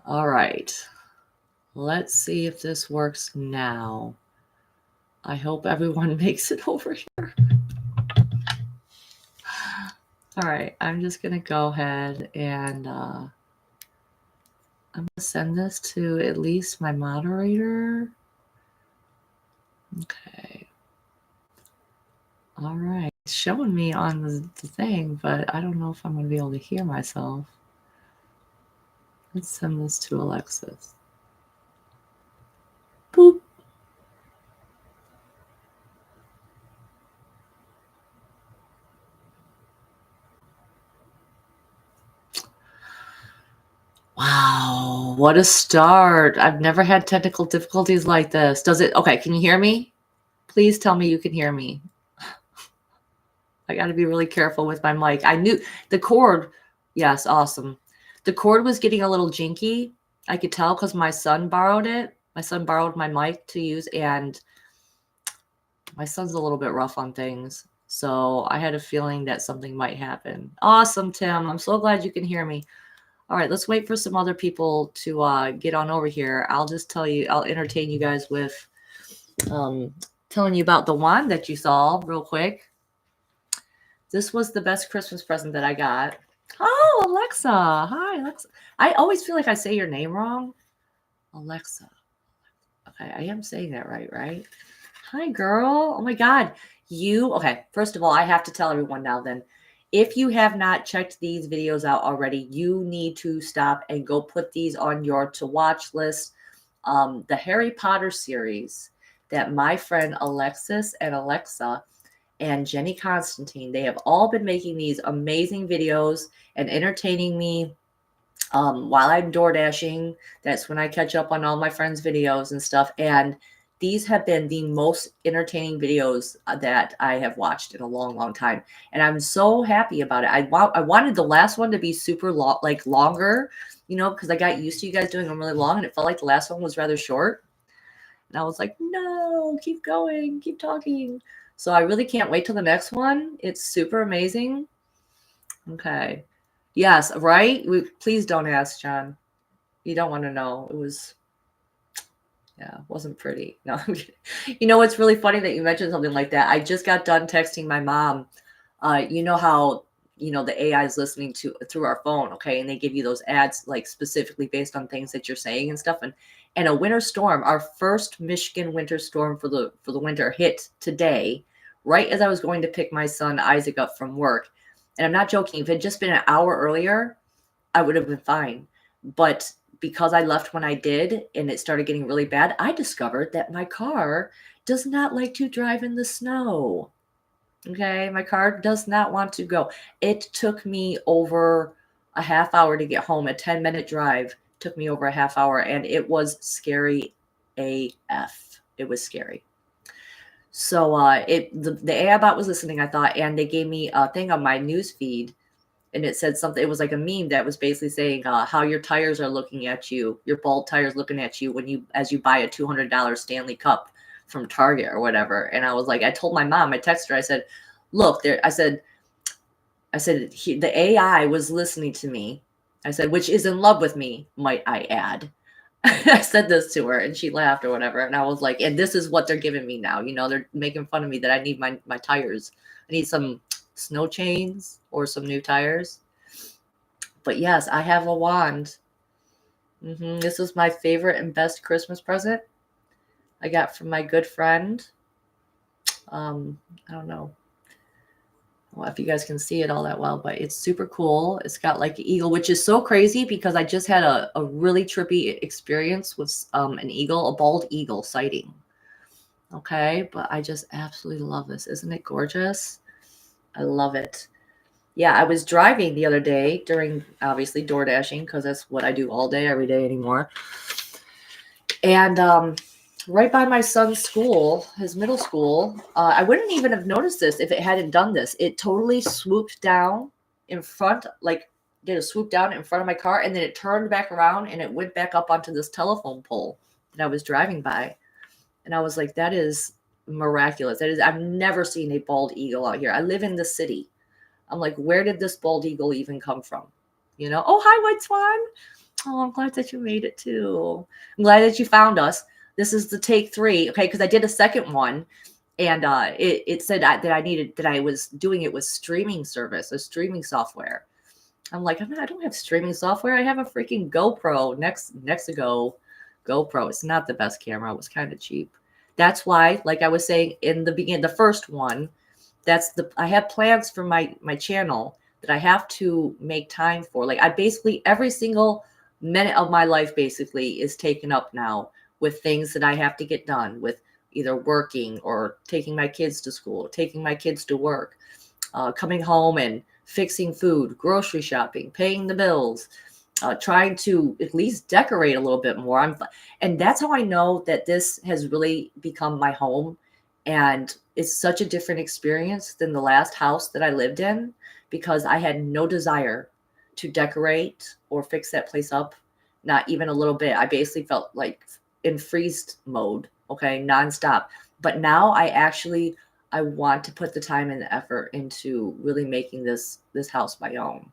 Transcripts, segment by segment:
All right. Let's see if this works now. I hope everyone makes it over here. All right, I'm just going to go ahead and I'm going to send this to at least my moderator. Okay. All right. It's showing me on the thing, but I don't know if I'm going to be able to hear myself. Let's send this to Alexis. Boop. Wow, what a start. I've never had technical difficulties like this. Does it? Okay, can you hear me? Please tell me you can hear me. I got to be really careful with my mic. I knew the cord. Yes, awesome. The cord was getting a little jinky. I could tell because my son borrowed it. My son borrowed my mic to use, and my son's a little bit rough on things. So I had a feeling that something might happen. Awesome, Tim. I'm so glad you can hear me. All right, let's wait for some other people to get on over here. I'll just tell you, I'll entertain you guys with telling you about the wand that you saw real quick. This was the best Christmas present that I got. Oh, Alexa. Hi, Alexa. I always feel like I say your name wrong. Alexa. Okay, I am saying that right? Hi, girl. Oh my God. Okay, first of all, I have to tell everyone now then. If you have not checked these videos out already, you need to stop and go put these on your to watch list. The Harry Potter series that my friend Alexis and Alexa and Jenny Constantine, they have all been making these amazing videos and entertaining me while I'm door dashing. That's when I catch up on all my friends' videos and stuff. And these have been the most entertaining videos that I have watched in a long, long time. And I'm so happy about it. I wanted the last one to be super longer, because I got used to you guys doing them really long, and it felt like the last one was rather short. And I was like, no, keep going, keep talking. So I really can't wait till the next one. It's super amazing. Okay. Yes, right? Please don't ask, John. You don't want to know. Wasn't pretty. No. It's really funny that you mentioned something like that. I just got done texting my mom. You know how, the AI is listening through our phone, okay? And they give you those ads like specifically based on things that you're saying and stuff. And a winter storm, our first Michigan winter storm for the winter hit today, right as I was going to pick my son Isaac up from work. And I'm not joking, if it had just been an hour earlier, I would have been fine. But because I left when I did and it started getting really bad, I discovered that my car does not like to drive in the snow. Okay, my car does not want to go. It took me over a half hour to get home. A 10-minute drive took me over a half hour, and it was scary AF. It was scary. So the AI bot was listening, I thought, and they gave me a thing on my news feed, and it said something. It was like a meme that was basically saying how your tires are looking at you, your bald tires looking at you as you buy a $200 Stanley Cup from Target or whatever. And I was like, I told my mom, I texted her, I said, look there, I said the AI was listening to me. I said, which is in love with me, might I add. I said this to her and she laughed or whatever. And I was like, and this is what they're giving me now. They're making fun of me that I need my tires. I need some snow chains or some new tires. But yes, I have a wand. This is my favorite and best Christmas present I got from my good friend. I don't know if you guys can see it all that well, but it's super cool. It's got like an eagle, which is so crazy because I just had a really trippy experience with an eagle, a bald eagle sighting. Okay, but I just absolutely love this. Isn't it gorgeous? I love it. Yeah, I was driving the other day during, obviously, door dashing, because that's what I do all day, every day anymore. And right by my son's school, his middle school, I wouldn't even have noticed this if it hadn't done this. It totally swooped down in front, like did a swoop down in front of my car, and then it turned back around and it went back up onto this telephone pole that I was driving by. And I was like, that is miraculous. I've never seen a bald eagle out here. I live in the city. I'm like, where did this bald eagle even come from? Oh, hi, White Swan. Oh, I'm glad that you made it too. I'm glad that you found us. This is the take 3, okay? Because I did a second one, and it said that I needed that I was doing it with streaming service, a streaming software. I'm like, I don't have streaming software. I have a freaking GoPro, Nexigo GoPro. It's not the best camera. It was kind of cheap. That's why, like I was saying in the beginning, the first one, I have plans for my channel that I have to make time for. Like I basically every single minute of my life basically is taken up now with things that I have to get done with either working or taking my kids to school, taking my kids to work, coming home and fixing food, grocery shopping, paying the bills, trying to at least decorate a little bit more. And that's how I know that this has really become my home. And it's such a different experience than the last house that I lived in because I had no desire to decorate or fix that place up, not even a little bit. I basically felt like in freeze mode, okay, nonstop. But now I want to put the time and the effort into really making this house my own.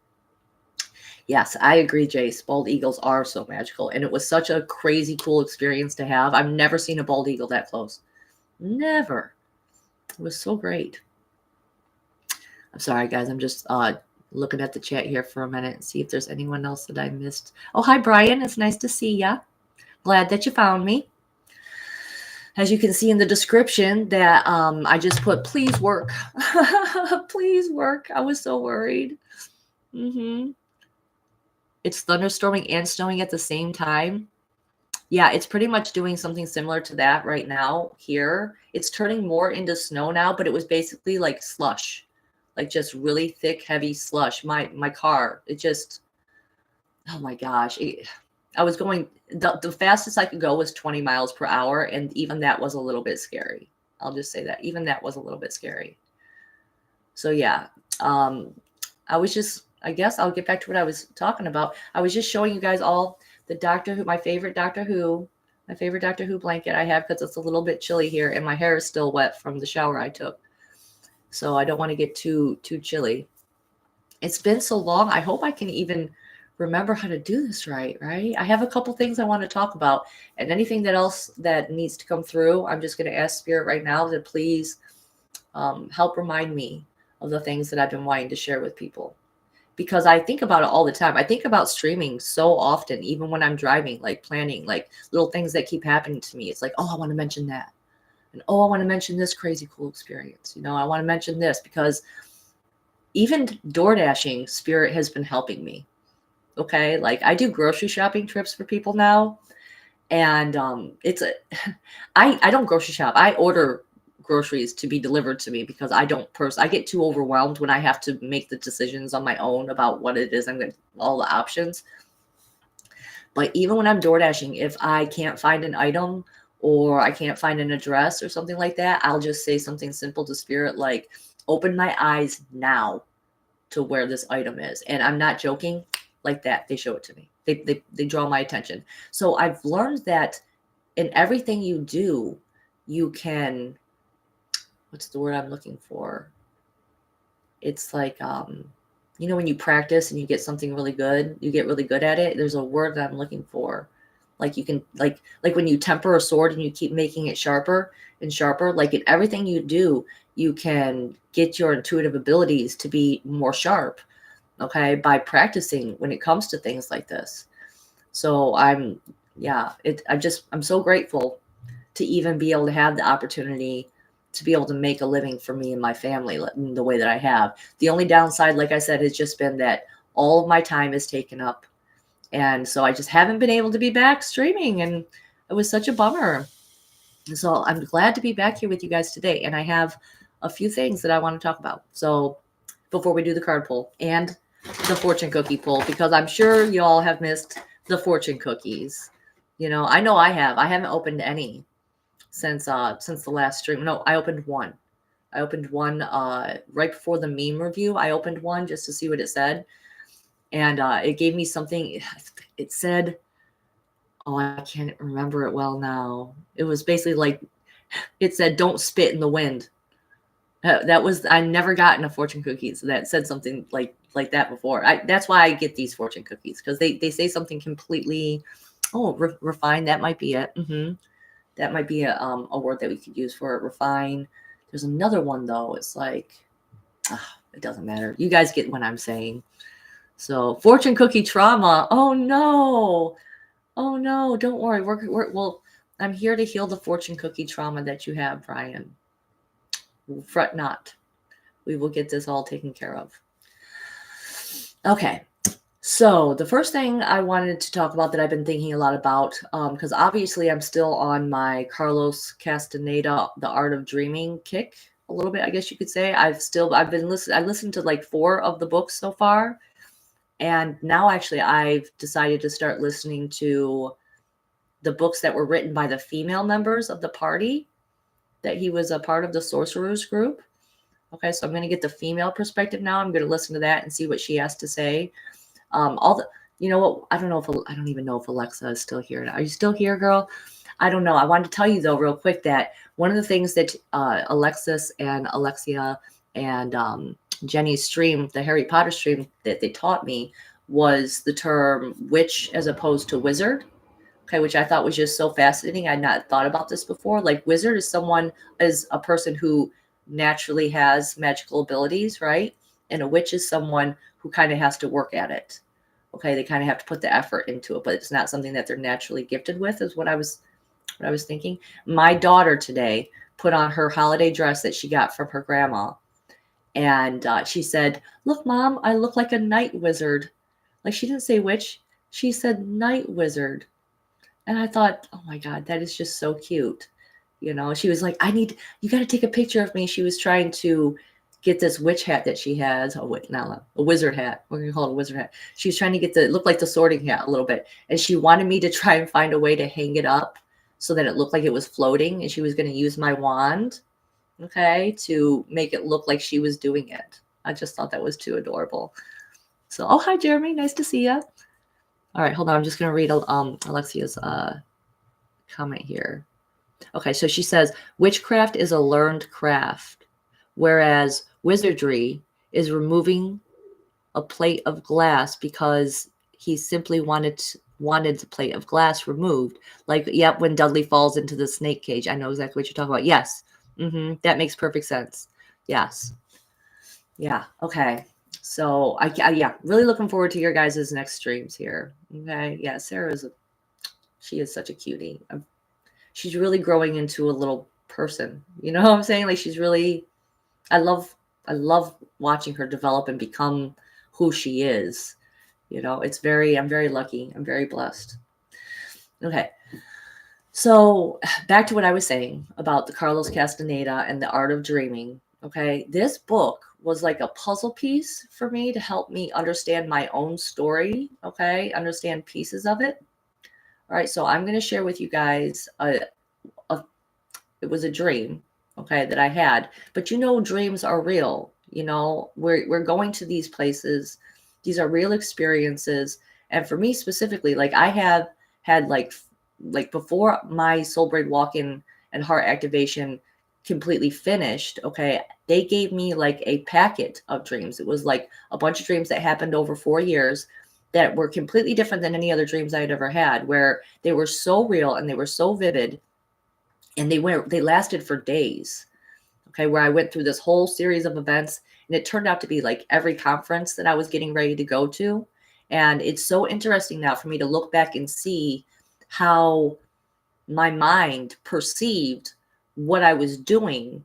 Yes, I agree, Jace. Bald eagles are so magical, and it was such a crazy cool experience to have. I've never seen a bald eagle that close. Never. It was so great. I'm sorry, guys. I'm just looking at the chat here for a minute and see if there's anyone else that I missed. Oh, hi, Brian. It's nice to see ya. Glad that you found me. As you can see in the description that I just put, please work. Please work. I was so worried. It's thunderstorming and snowing at the same time. Yeah, it's pretty much doing something similar to that right now here. It's turning more into snow now, but it was basically like slush, like just really thick, heavy slush. My car, it just, oh my gosh. I was going, the fastest I could go was 20 miles per hour. And even that was a little bit scary. I'll just say that. Even that was a little bit scary. So yeah, I guess I'll get back to what I was talking about. I was just showing you guys all the Doctor Who, my favorite Doctor Who blanket I have because it's a little bit chilly here and my hair is still wet from the shower I took. So I don't want to get too chilly. It's been so long. I hope I can even remember how to do this right? I have a couple things I want to talk about, and anything that else that needs to come through, I'm just going to ask Spirit right now to please help remind me of the things that I've been wanting to share with people. Because I think about it all the time. I think about streaming so often, even when I'm driving, like planning, like little things that keep happening to me. It's like, oh, I want to mention that. And oh, I want to mention this crazy cool experience. I want to mention this because even door dashing, Spirit has been helping me. Okay. Like I do grocery shopping trips for people now. And I don't grocery shop. I order groceries to be delivered to me because I get too overwhelmed when I have to make the decisions on my own about what it is I'm going to, all the options. But even when I'm door dashing, if I can't find an item or I can't find an address or something like that, I'll just say something simple to Spirit like, open my eyes now to where this item is. And I'm not joking, like that. They show it to me. They draw my attention. So I've learned that in everything you do, you can, what's the word I'm looking for? It's like, when you practice and you get something really good, you get really good at it. There's a word that I'm looking for. Like you can, like when you temper a sword and you keep making it sharper and sharper, like in everything you do, you can get your intuitive abilities to be more sharp. Okay. By practicing when it comes to things like this. So I'm so grateful to even be able to have the opportunity to be able to make a living for me and my family the way that I have. The only downside, like I said, has just been that all of my time is taken up. And so I just haven't been able to be back streaming. And it was such a bummer. So I'm glad to be back here with you guys today. And I have a few things that I want to talk about. So before we do the card pull and the fortune cookie pull, because I'm sure you all have missed the fortune cookies. I know I have. I haven't opened any since the last stream. No, I opened one. Right before the meme review. I opened one just to see what it said. And it gave me something. It said, oh, I can't remember it well now. It was basically like, it said, don't spit in the wind. I never gotten a fortune cookie. So that said something like, like that before. That's why I get these fortune cookies, because they say something completely, oh, refined. That might be it. That might be a word that we could use for it. Refine. There's another one though. It's like, it doesn't matter. You guys get what I'm saying. So fortune cookie trauma. Oh no. Oh no. Don't worry. Well, I'm here to heal the fortune cookie trauma that you have, Brian. Fret not. We will get this all taken care of. Okay. So the first thing I wanted to talk about that I've been thinking a lot about, because obviously I'm still on my Carlos Castaneda, The Art of Dreaming kick a little bit, I guess you could say. I listened to like 4 of the books so far. And now actually I've decided to start listening to the books that were written by the female members of the party that he was a part of, the sorcerers group. Okay, so I'm going to get the female perspective now. I'm going to listen to that and see what she has to say. You know what? I don't even know if Alexa is still here. Are you still here, girl? I don't know. I wanted to tell you though, real quick, that one of the things that Alexis and Alexia and Jenny's stream, the Harry Potter stream that they taught me, was the term witch as opposed to wizard. Okay, which I thought was just so fascinating. I had not thought about this before. Like wizard is a person who naturally has magical abilities, right? And a witch is someone who kind of has to work at it. Okay, they kind of have to put the effort into it, but it's not something that they're naturally gifted with, is what I was thinking. My daughter today put on her holiday dress that she got from her grandma, and she said, "Look, Mom, I look like a night wizard." Like, she didn't say witch, she said night wizard. And I thought, oh my God, that is just so cute. You know, she was like, you got to take a picture of me. She was trying to get this witch hat that she has. Oh, wait, not a wizard hat. We're going to call it a wizard hat. She was trying to get it looked like the sorting hat a little bit. And she wanted me to try and find a way to hang it up so that it looked like it was floating. And she was going to use my wand, okay, to make it look like she was doing it. I just thought that was too adorable. So, oh, hi, Jeremy. Nice to see you. All right, hold on. I'm just going to read Alexia's comment here. Okay, so she says, witchcraft is a learned craft, whereas wizardry is removing a plate of glass because he simply wanted the plate of glass removed. Like, yep, when Dudley falls into the snake cage. I know exactly what you're talking about. Yes. That makes perfect sense. Yes. Yeah. Okay. So yeah, really looking forward to your guys' next streams here. Okay. Yeah. She is such a cutie. She's really growing into a little person. You know what I'm saying? Like, she's really, I love watching her develop and become who she is. You know, I'm very lucky. I'm very blessed. Okay. So back to what I was saying about the Carlos Castaneda and the Art of Dreaming. Okay. This book was like a puzzle piece for me to help me understand my own story. Okay. Understand pieces of it. All right. So I'm going to share with you guys it was a dream, okay, that I had. But you know, dreams are real. You know, we're going to these places. These are real experiences. And for me specifically, like, I have had like before my soul braid walk-in and heart activation completely finished, okay, they gave me like a packet of dreams. It was like a bunch of dreams that happened over 4 years that were completely different than any other dreams I had ever had, where they were so real and they were so vivid. And they lasted for days. Okay, where I went through this whole series of events, and it turned out to be like every conference that I was getting ready to go to. And it's so interesting now for me to look back and see how my mind perceived what I was doing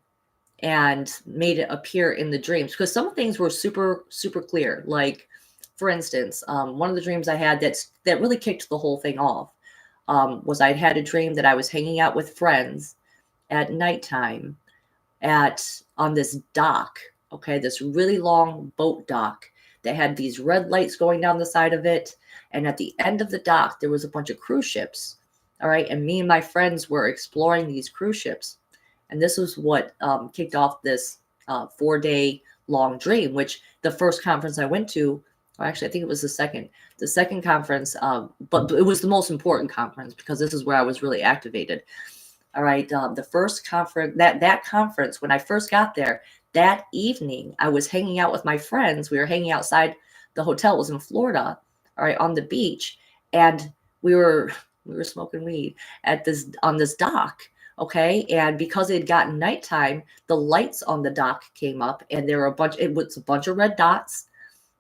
and made it appear in the dreams, because some things were super, super clear. Like, for instance, one of the dreams I had that really kicked the whole thing off was I'd had a dream that I was hanging out with friends at nighttime on this dock, okay, this really long boat dock that had these red lights going down the side of it. And at the end of the dock, there was a bunch of cruise ships. All right. And me and my friends were exploring these cruise ships. And this was what kicked off this 4-day long dream, which the first conference I went to, or actually, I think it was the second conference, but it was the most important conference because this is where I was really activated. All right. The first conference, that conference, when I first got there, that evening, I was hanging out with my friends. We were hanging outside the hotel. It was in Florida, all right, on the beach, and we were smoking weed at this on this dock. Okay, and because it had gotten nighttime, the lights on the dock came up, and there were it was a bunch of red dots.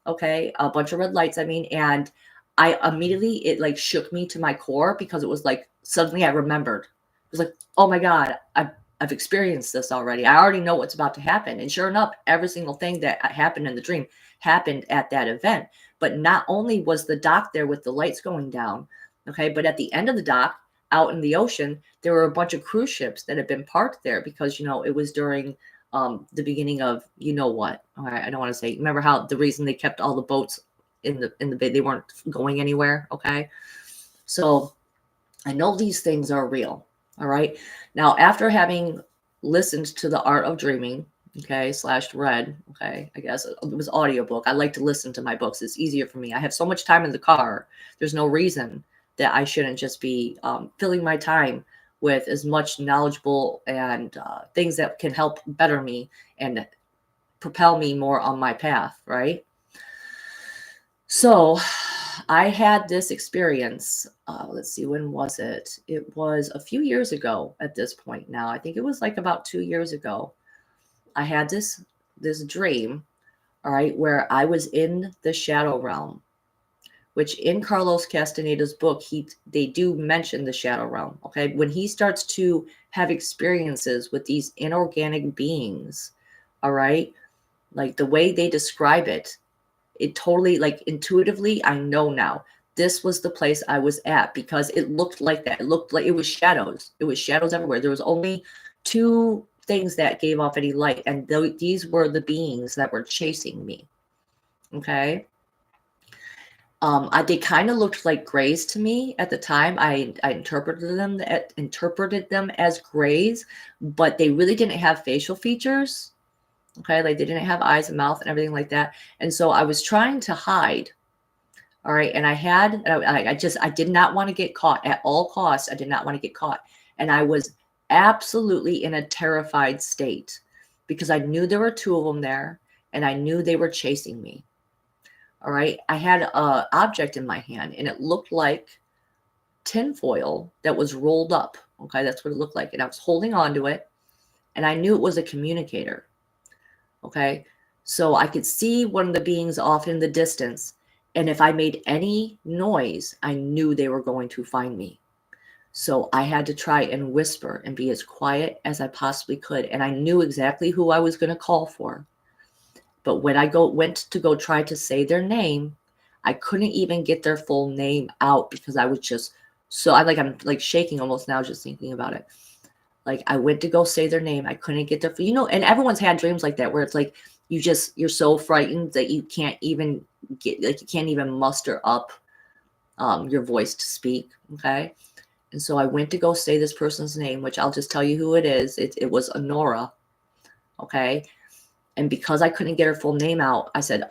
Okay, a bunch of red lights. I mean, and I immediately, it like shook me to my core, because it was like suddenly I remembered. It was like, oh my God, I've experienced this already. I already know what's about to happen. And sure enough, every single thing that happened in the dream happened at that event. But not only was the dock there with the lights going down, okay, but at the end of the dock, out in the ocean, there were a bunch of cruise ships that had been parked there, because, it was during the beginning of, what. All right, I don't want to say. Remember how the reason they kept all the boats in the bay, they weren't going anywhere. Okay, so I know these things are real. All right, now after having listened to The Art of Dreaming, okay, / read, okay, I guess it was audiobook. I like to listen to my books. It's easier for me. I have so much time in the car. There's no reason that I shouldn't just be filling my time with as much knowledgeable and things that can help better me and propel me more on my path, right? So I had this experience. Let's see, when was it? It was a few years ago at this point now. I think it was like about 2 years ago. I had this dream, all right, where I was in the shadow realm, which in Carlos Castaneda's book, they do mention the shadow realm. Okay, when he starts to have experiences with these inorganic beings, all right, like the way they describe it, it totally, like, intuitively, I know now this was the place I was at, because it looked like that. It looked like it was shadows. It was shadows everywhere. There was only 2 things that gave off any light, and these were the beings that were chasing me. Okay. They kind of looked like grays to me at the time. I interpreted them as grays, but they really didn't have facial features. Okay, like they didn't have eyes and mouth and everything like that. And so I was trying to hide. All right, and I did not want to get caught at all costs. I did not want to get caught, and I was absolutely in a terrified state, because I knew there were 2 of them there, and I knew they were chasing me. All right. I had an object in my hand, and it looked like tinfoil that was rolled up. Okay. That's what it looked like. And I was holding on to it, and I knew it was a communicator. Okay. So I could see one of the beings off in the distance. And if I made any noise, I knew they were going to find me. So I had to try and whisper and be as quiet as I possibly could. And I knew exactly who I was going to call for. But when I went to go try to say their name, I couldn't even get their full name out, because I was just I'm like shaking almost now just thinking about it. Like, I went to go say their name, I couldn't get their, and everyone's had dreams like that, where it's like you're so frightened that you can't even muster up your voice to speak. Okay. And so I went to go say this person's name, which I'll just tell you who it is. It was Honora. Okay. And because I couldn't get her full name out, I said,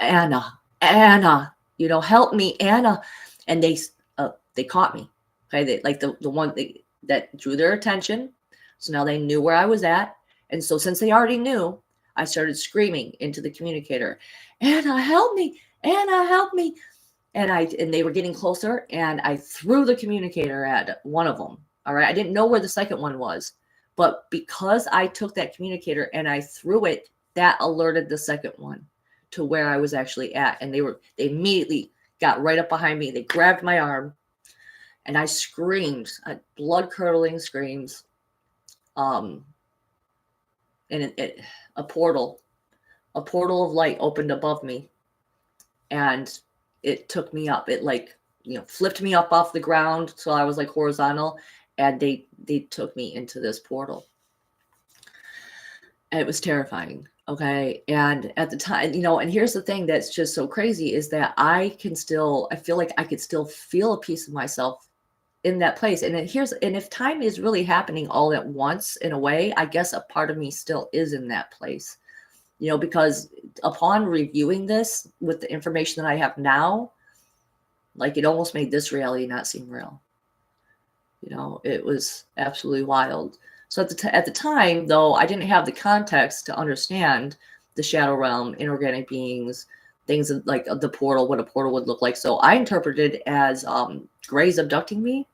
Anna, help me, Anna. And they caught me. Okay. They, like the one that drew their attention. So now they knew where I was at. And so since they already knew, I started screaming into the communicator, Anna, help me, Anna, help me. And they were getting closer, and I threw the communicator at one of them. All right. I didn't know where the second one was, but because I took that communicator and I threw it, that alerted the second one to where I was actually at. And they immediately got right up behind me. They grabbed my arm, and I screamed, blood curdling screams. And a portal of light opened above me, and it took me up. It flipped me up off the ground. So I was like horizontal, and they took me into this portal. And it was terrifying. Okay. And at the time, and here's the thing that's just so crazy is that I feel like I could still feel a piece of myself in that place. And if time is really happening all at once, in a way, I guess a part of me still is in that place, because upon reviewing this with the information that I have now, like, it almost made this reality not seem real. It was absolutely wild. So at the time, though, I didn't have the context to understand the shadow realm, inorganic beings, things like the portal, what a portal would look like. So I interpreted it as Greys abducting me.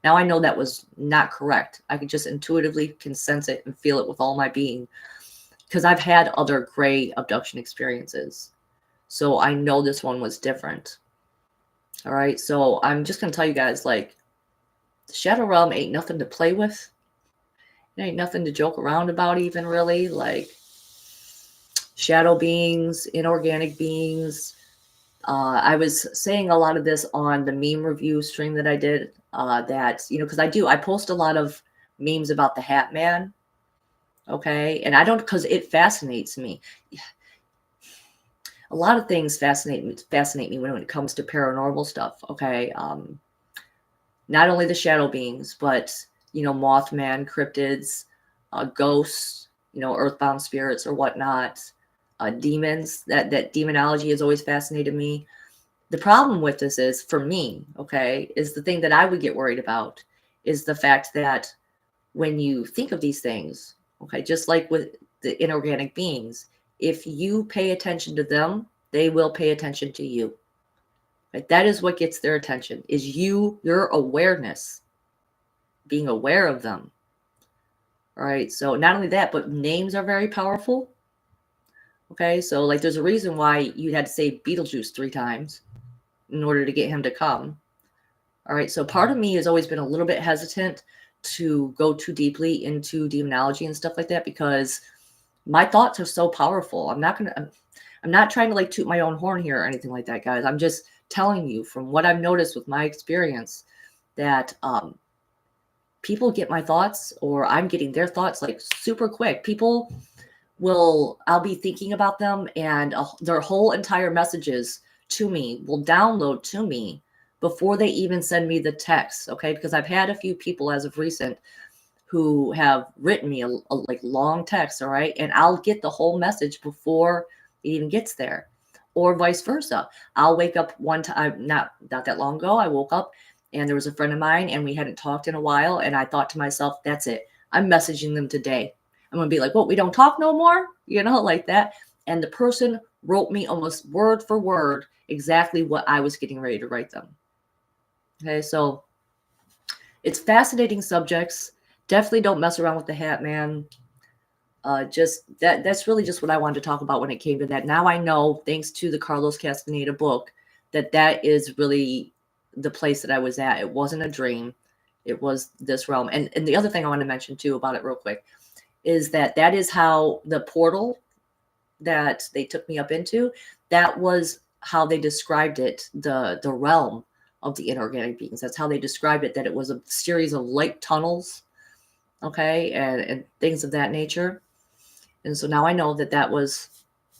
Now I know that was not correct. I could just intuitively can sense it and feel it with all my being because I've had other Grey abduction experiences. So I know this one was different. All right. So I'm just going to tell you guys, like, the shadow realm ain't nothing to play with. It ain't nothing to joke around about, even really. Like, shadow beings, inorganic beings. I was saying a lot of this on the meme review stream that I did. That, because I post a lot of memes about the Hat Man. Okay. And I don't, because it fascinates me. A lot of things fascinate me when it comes to paranormal stuff. Okay. Not only the shadow beings, but Mothman, cryptids, ghosts, earthbound spirits or whatnot, demons. That demonology has always fascinated me. The problem with this is, for me, okay, is the thing that I would get worried about is the fact that when you think of these things, okay, just like with the inorganic beings, if you pay attention to them, they will pay attention to you. Right? That is what gets their attention, is your awareness, being aware of them. All right. So not only that, but names are very powerful. Okay. So like there's a reason why you had to say Beetlejuice 3 times in order to get him to come. All right. So part of me has always been a little bit hesitant to go too deeply into demonology and stuff like that because my thoughts are so powerful. I'm not trying to like toot my own horn here or anything like that, guys. I'm just telling you from what I've noticed with my experience that people get my thoughts, or I'm getting their thoughts like super quick. I'll be thinking about them, and their whole entire messages to me will download to me before they even send me the text. Okay. Because I've had a few people as of recent who have written me a like long text. All right. And I'll get the whole message before it even gets there, or vice versa. I'll wake up one time, not that long ago, I woke up and there was a friend of mine and we hadn't talked in a while. And I thought to myself, that's it. I'm messaging them today. I'm going to be like, what, we don't talk no more? Like that. And the person wrote me almost word for word exactly what I was getting ready to write them. Okay. So it's fascinating subjects. Definitely don't mess around with the Hat Man. Just that's really just what I wanted to talk about when it came to that. Now I know, thanks to the Carlos Castaneda book, that is really the place that I was at. It wasn't a dream. It was this realm. And the other thing I want to mention too about it real quick is that is how the portal that they took me up into, that was how they described it, the realm of the inorganic beings. That's how they described it, that it was a series of light tunnels, okay, and things of that nature. And so now I know that was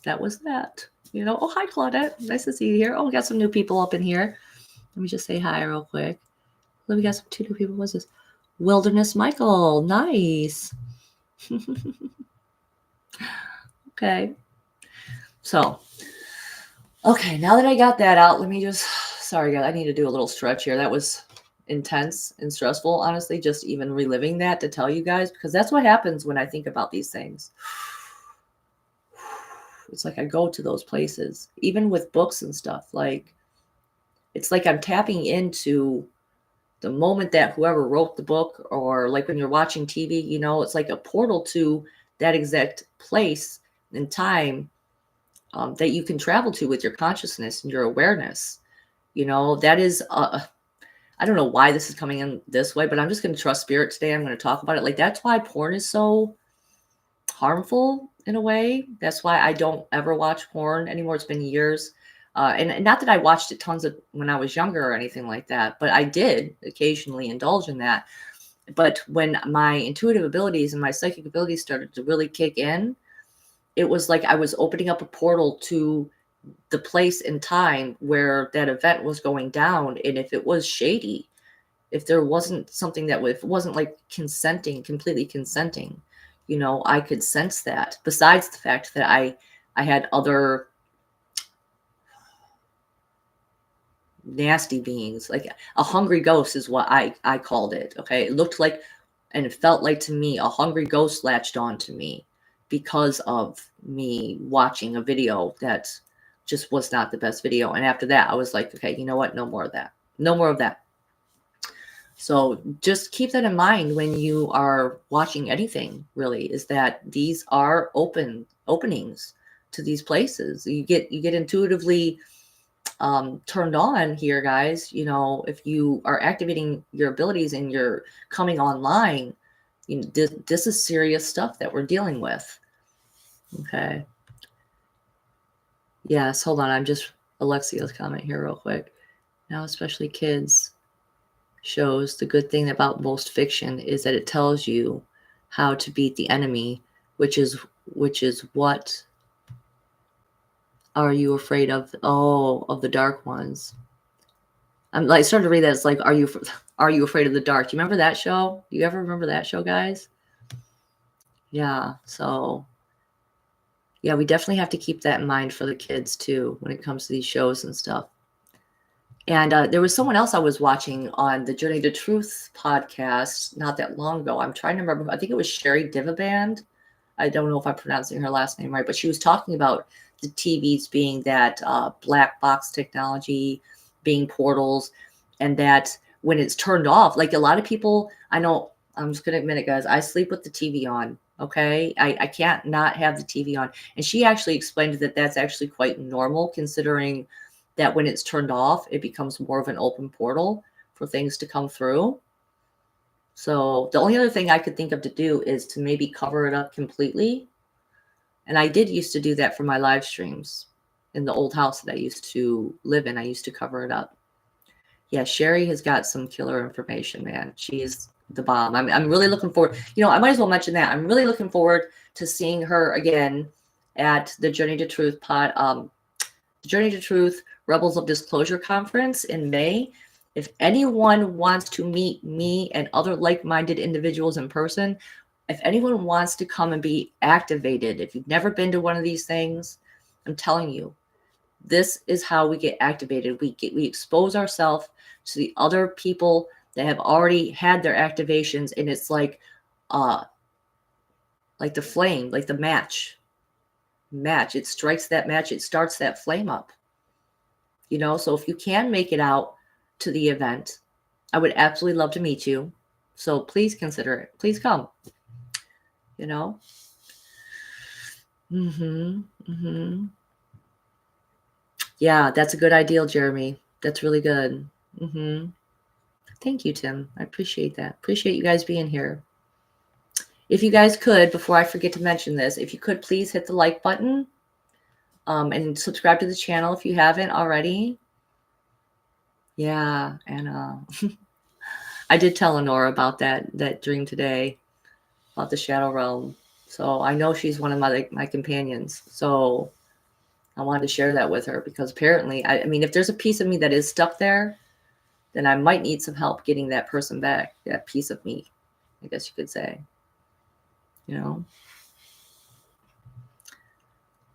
that. Oh, hi, Claudette. Nice to see you here. Oh, we got some new people up in here. Let me just say hi real quick. Let me got some 2 new people. What's this? Wilderness Michael. Nice. Okay. So, okay, now that I got that out, let me just, sorry, guys, I need to do a little stretch here. That was intense and stressful, honestly, just even reliving that to tell you guys, because that's what happens when I think about these things. It's like I go to those places, even with books and stuff. Like, it's like I'm tapping into the moment that whoever wrote the book, or like when you're watching TV, it's like a portal to that exact place and time that you can travel to with your consciousness and your awareness. That is, I don't know why this is coming in this way, but I'm just going to trust spirit today. I'm going to talk about it. Like, that's why porn is so harmful in a way. That's why I don't ever watch porn anymore. It's been years. And not that I watched it tons of when I was younger or anything like that, but I did occasionally indulge in that. But when my intuitive abilities and my psychic abilities started to really kick in, it was like I was opening up a portal to the place and time where that event was going down. And if it was shady, if there wasn't something if it wasn't like completely consenting, I could sense that. Besides the fact that I had other nasty beings, like a hungry ghost is what I called it. Okay. It looked like And it felt like to me, a hungry ghost latched on to me because of me watching a video that just was not the best video. And after that, I was like, okay, you know what? No more of that. No more of that. So just keep that in mind when you are watching anything, really, is that these are openings to these places. You get intuitively turned on here, guys. You know, if you are activating your abilities and you're coming online, you know, this is serious stuff that we're dealing with. Okay. Yes, hold on. I'm just Alexia's comment here real quick. Now, especially kids shows, the good thing about most fiction is that it tells you how to beat the enemy, which is what are you afraid of? Oh, of the dark ones. I'm like starting to read that. It's like, are you afraid of the dark? Do you remember that show? Do you ever remember that show, guys? Yeah. So yeah, we definitely have to keep that in mind for the kids too when it comes to these shows and stuff. And there was someone else I was watching on the Journey to Truth podcast not that long ago. I'm trying to remember. I think it was Sherry Divaband. I don't know if I'm pronouncing her last name right, but she was talking about the TVs being that black box technology, being portals, and that when it's turned off, like a lot of people, I know, I'm just going to admit it, guys, I sleep with the TV on. Okay. I can't not have the TV on. And she actually explained that that's actually quite normal, considering that when it's turned off, it becomes more of an open portal for things to come through. So the only other thing I could think of to do is to maybe cover it up completely. And I did used to do that for my live streams in the old house that I used to live in. I used to cover it up. Yeah, Sherry has got some killer information, man. She's the bomb. I'm really looking forward. You know, I might as well mention that. I'm really looking forward to seeing her again at the Journey to Truth Journey to Truth Rebels of Disclosure conference in May. If anyone wants to meet me and other like-minded individuals in person, if anyone wants to come and be activated, if you've never been to one of these things, I'm telling you, this is how we get activated. We expose ourselves to the other people that have already had their activations, and it's like the flame, like the match. It strikes that match, it starts that flame up. You know, so if you can make it out to the event, I would absolutely love to meet you. So please consider it. Please come. You know? Yeah, that's a good idea, Jeremy. That's really good. Thank you, Tim. I appreciate that. Appreciate you guys being here. If you guys could, before I forget to mention this, if you could please hit the like button and subscribe to the channel if you haven't already. Yeah, and I did tell Honora about that dream today about the Shadow Realm. So I know she's one of my companions. So I wanted to share that with her because apparently, I mean, if there's a piece of me that is stuck there, then I might need some help getting that person back, that piece of me, I guess you could say. You know?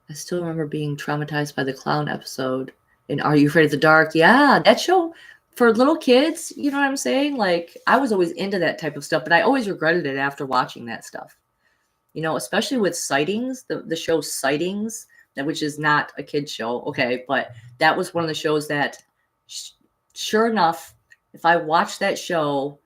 I still remember being traumatized by the clown episode in Are You Afraid of the Dark? Yeah, that show for little kids, you know what I'm saying? Like, I was always into that type of stuff, but I always regretted it after watching that stuff. You know, especially with Sightings, the show Sightings, which is not a kid's show, okay, but that was one of the shows that, sure enough, if I watched that show,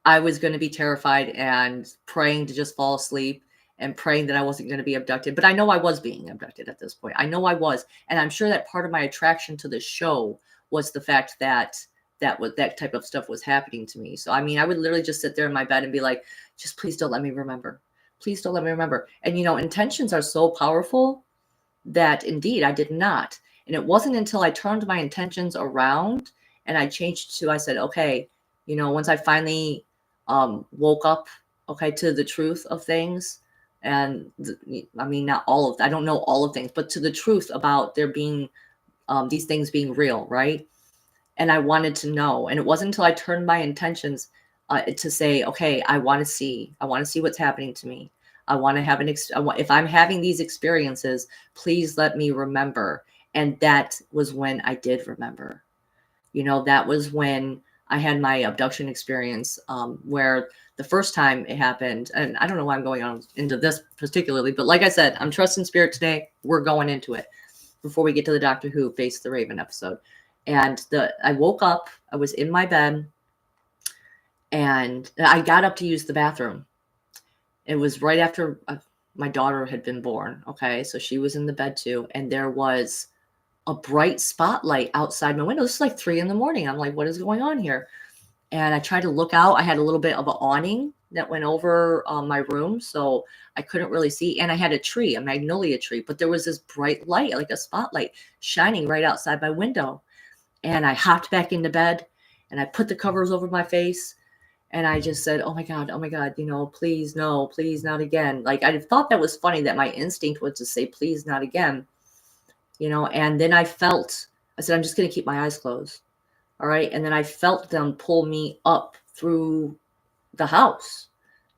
I was going to be terrified and praying to just fall asleep and praying that I wasn't going to be abducted. But I know I was being abducted at this point. I know I was. And I'm sure that part of my attraction to the show was the fact that that type of stuff was happening to me. So, I mean, I would literally just sit there in my bed and be like, just please don't let me remember. Please don't let me remember. And, you know, intentions are so powerful that indeed I did not. And it wasn't until I turned my intentions around and I changed to, I said, okay, you know, once I finally woke up, okay, to the truth of things. And I mean, not all of, I don't know all of things, but to the truth about there being these things being real, right? And I wanted to know. And it wasn't until I turned my intentions to say, okay, I want to see what's happening to me. I want to have if I'm having these experiences, please let me remember. And that was when I did remember. You know, that was when I had my abduction experience, where the first time it happened, and I don't know why I'm going on into this particularly, but like I said, I'm trusting spirit today. We're going into it before we get to the Doctor Who Face the Raven episode. And I woke up, I was in my bed, and I got up to use the bathroom. It was right after my daughter had been born. Okay. So she was in the bed too. And there was a bright spotlight outside my window. This is like 3 a.m. I'm like, what is going on here? And I tried to look out. I had a little bit of an awning that went over my room, so I couldn't really see. And I had a tree, a magnolia tree, but there was this bright light, like a spotlight, shining right outside my window. And I hopped back into bed and I put the covers over my face. And I just said, oh my God, please, no, please, not again. Like, I thought that was funny that my instinct was to say, please, not again. And then I said, I'm just going to keep my eyes closed. All right. And then I felt them pull me up through the house,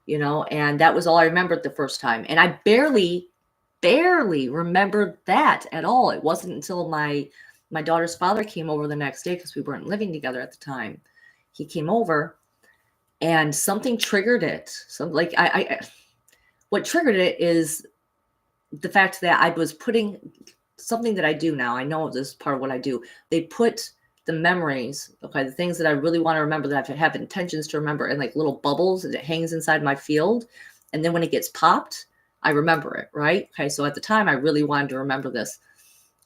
and that was all I remembered the first time. And I barely remembered that at all. It wasn't until my daughter's father came over the next day, because we weren't living together at the time. He came over and something triggered it. So like what triggered it is the fact that I was putting something that I do now. I know this is part of what I do. They put the memories, okay, the things that I really want to remember, that I have intentions to remember, in like little bubbles, and it hangs inside my field. And then when it gets popped, I remember it, right? Okay, so at the time, I really wanted to remember this.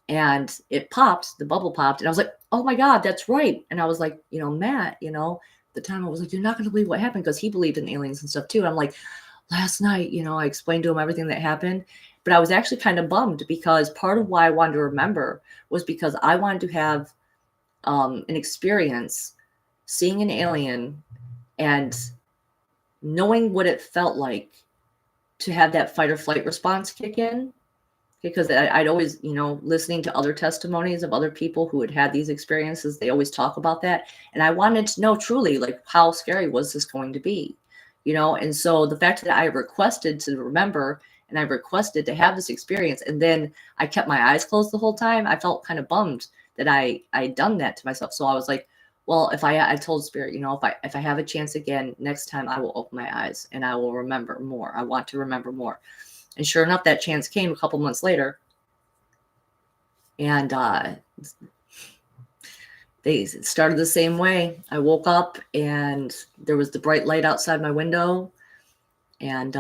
And it popped, the bubble popped, and I was like, oh my God, that's right. And I was like, Matt, at the time I was like, you're not going to believe what happened, because he believed in aliens and stuff too. And I'm like, last night, I explained to him everything that happened. But I was actually kind of bummed, because part of why I wanted to remember was because I wanted to have an experience seeing an alien and knowing what it felt like to have that fight or flight response kick in. Because I'd always, listening to other testimonies of other people who had had these experiences, they always talk about that. And I wanted to know truly, like, how scary was this going to be? And so the fact that I requested to remember, and I requested to have this experience, and then I kept my eyes closed the whole time, I felt kind of bummed that I'd done that to myself. So I was like, well, I told Spirit, if I have a chance again, next time I will open my eyes and I will remember more. I want to remember more. And sure enough, that chance came a couple months later. And they started the same way. I woke up and there was the bright light outside my window, and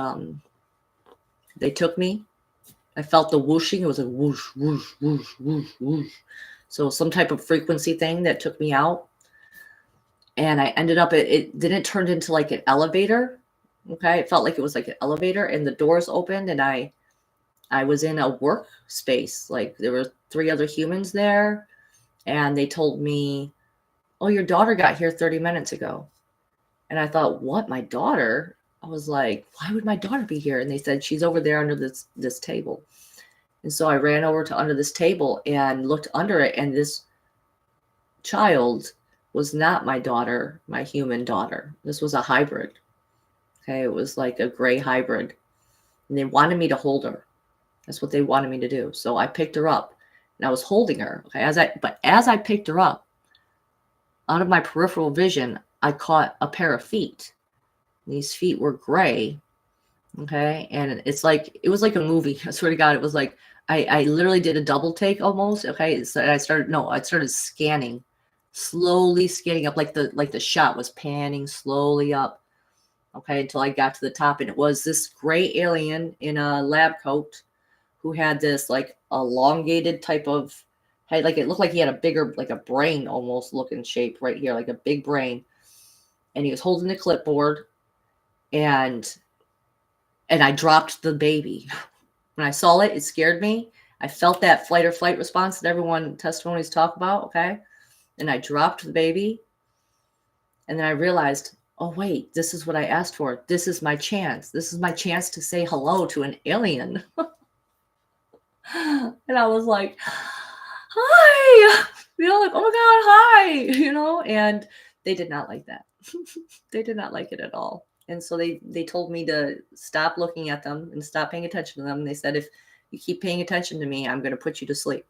they took me. I felt the whooshing. It was a whoosh, whoosh, whoosh, whoosh, whoosh. So some type of frequency thing that took me out. And I ended up, then it turned into like an elevator. Okay. It felt like it was like an elevator, and the doors opened, and I was in a workspace. Like, there were 3 other humans there, and they told me, oh, your daughter got here 30 minutes ago. And I thought, what, my daughter? I was like, why would my daughter be here? And they said, she's over there under this table. And so I ran over to under this table and looked under it, and this child was not my daughter, my human daughter. This was a hybrid. Okay, it was like a gray hybrid. And they wanted me to hold her. That's what they wanted me to do. So I picked her up, and I was holding her. Okay, as I picked her up, out of my peripheral vision, I caught a pair of feet. These feet were gray. Okay, and it was like a movie. I swear to God, it was like I literally did a double take almost. Okay, so I started scanning, slowly scanning up, like the shot was panning slowly up. Okay, until I got to the top, and it was this gray alien in a lab coat who had this like elongated type of head. Like, it looked like he had a bigger, like a brain almost looking shape right here, like a big brain. And he was holding the clipboard, and I dropped the baby. When I saw it, it scared me. I felt that fight or flight response that everyone testimonies talk about. Okay. And I dropped the baby. And then I realized, oh, wait, this is what I asked for. This is my chance. This is my chance to say hello to an alien. And I was like, hi, like, oh my God, hi, and they did not like that. They did not like it at all. And so they told me to stop looking at them and stop paying attention to them. And they said, if you keep paying attention to me, I'm going to put you to sleep.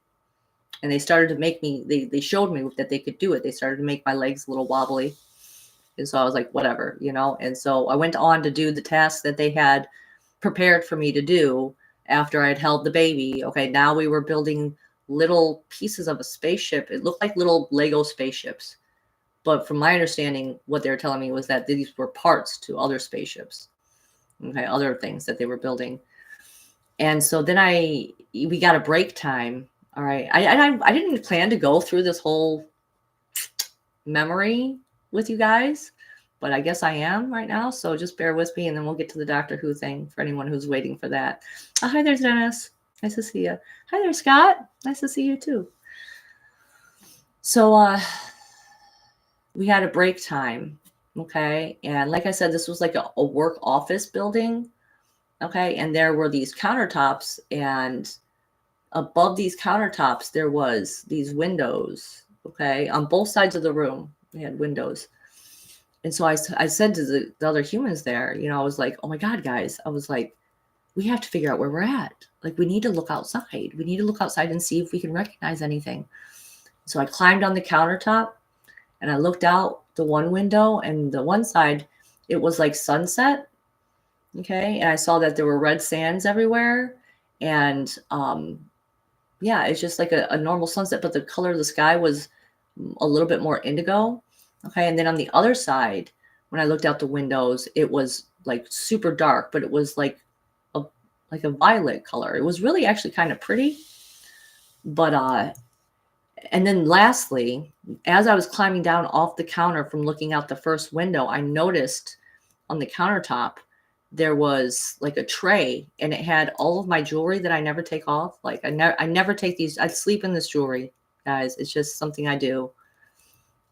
And they started to make me, they showed me that they could do it. They started to make my legs a little wobbly. And so I was like, whatever, you know? And so I went on to do the tasks that they had prepared for me to do after I'd held the baby. Okay, now we were building little pieces of a spaceship. It looked like little Lego spaceships. But from my understanding, what they were telling me was that these were parts to other spaceships. Okay, other things that they were building. And so then we got a break time. All right. I didn't plan to go through this whole memory with you guys, but I guess I am right now. So just bear with me, and then we'll get to the Doctor Who thing for anyone who's waiting for that. Oh, hi there, Dennis. Nice to see you. Hi there, Scott. Nice to see you too. So we had a break time. Okay. And like I said, this was like a work office building. Okay. And there were these countertops, and above these countertops, there was these windows. Okay. On both sides of the room, we had windows. And so I said to the other humans there, you know, I was like, oh my God, guys, I was like, we have to figure out where we're at. Like, we need to look outside. We need to look outside and see if we can recognize anything. So I climbed on the countertop and I looked out the one window, and the one side, it was like sunset. Okay. And I saw that there were red sands everywhere. And yeah, it's just like a normal sunset, but the color of the sky was a little bit more indigo. Okay. And then on the other side, when I looked out the windows, it was like super dark, but it was like a violet color. It was really actually kind of pretty. But and then lastly, as I was climbing down off the counter from looking out the first window, I noticed on the countertop there was like a tray, and it had all of my jewelry that I never take off. Like I never take these. I sleep in this jewelry, guys. It's just something I do.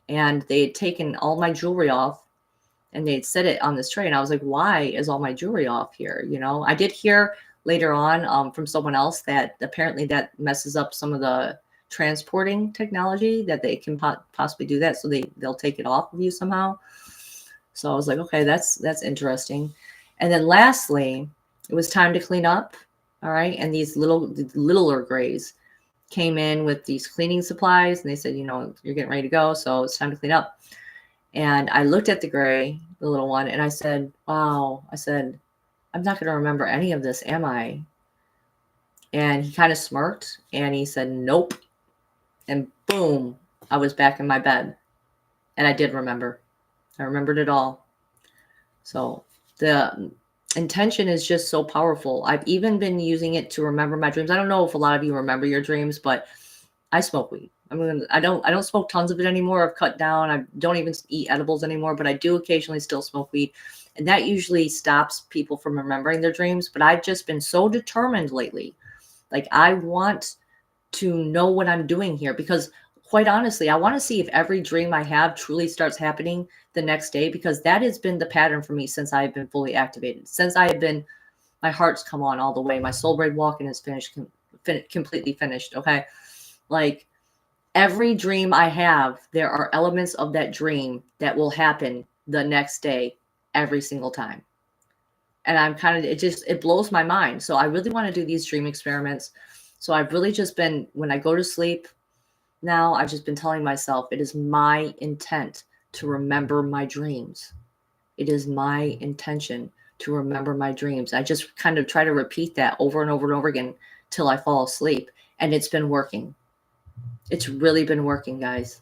And they had taken all my jewelry off, and they had set it on this tray. And I was like, why is all my jewelry off here? You know, I did hear later on from someone else that apparently that messes up some of the transporting technology, that they can possibly do that. So they'll take it off of you somehow. So I was like, okay, that's interesting. And then lastly, it was time to clean up. All right. And these littler grays came in with these cleaning supplies, and they said, you know, you're getting ready to go, so it's time to clean up. And I looked at the gray, the little one, and I said, wow, I said, I'm not going to remember any of this, am I? And he kind of smirked, and he said, nope. And boom, I was back in my bed. And I did remember. I remembered it all. So the intention is just so powerful. I've even been using it to remember my dreams. I don't know if a lot of you remember your dreams, but I smoke weed. I don't smoke tons of it anymore. I've cut down. I don't even eat edibles anymore, but I do occasionally still smoke weed. And that usually stops people from remembering their dreams. But I've just been so determined lately. Like, I want to know what I'm doing here, because quite honestly, I want to see if every dream I have truly starts happening the next day, because that has been the pattern for me since I've been fully activated, since I have been, my heart's come on all the way. My soul braid walking is finished, completely finished. Okay. Like, every dream I have, there are elements of that dream that will happen the next day, every single time. And I'm kind of, it blows my mind. So I really want to do these dream experiments. So I've really just been, when I go to sleep now, I've just been telling myself, it is my intent to remember my dreams. It is my intention to remember my dreams. I just kind of try to repeat that over and over and over again till I fall asleep. And it's been working. It's really been working, guys.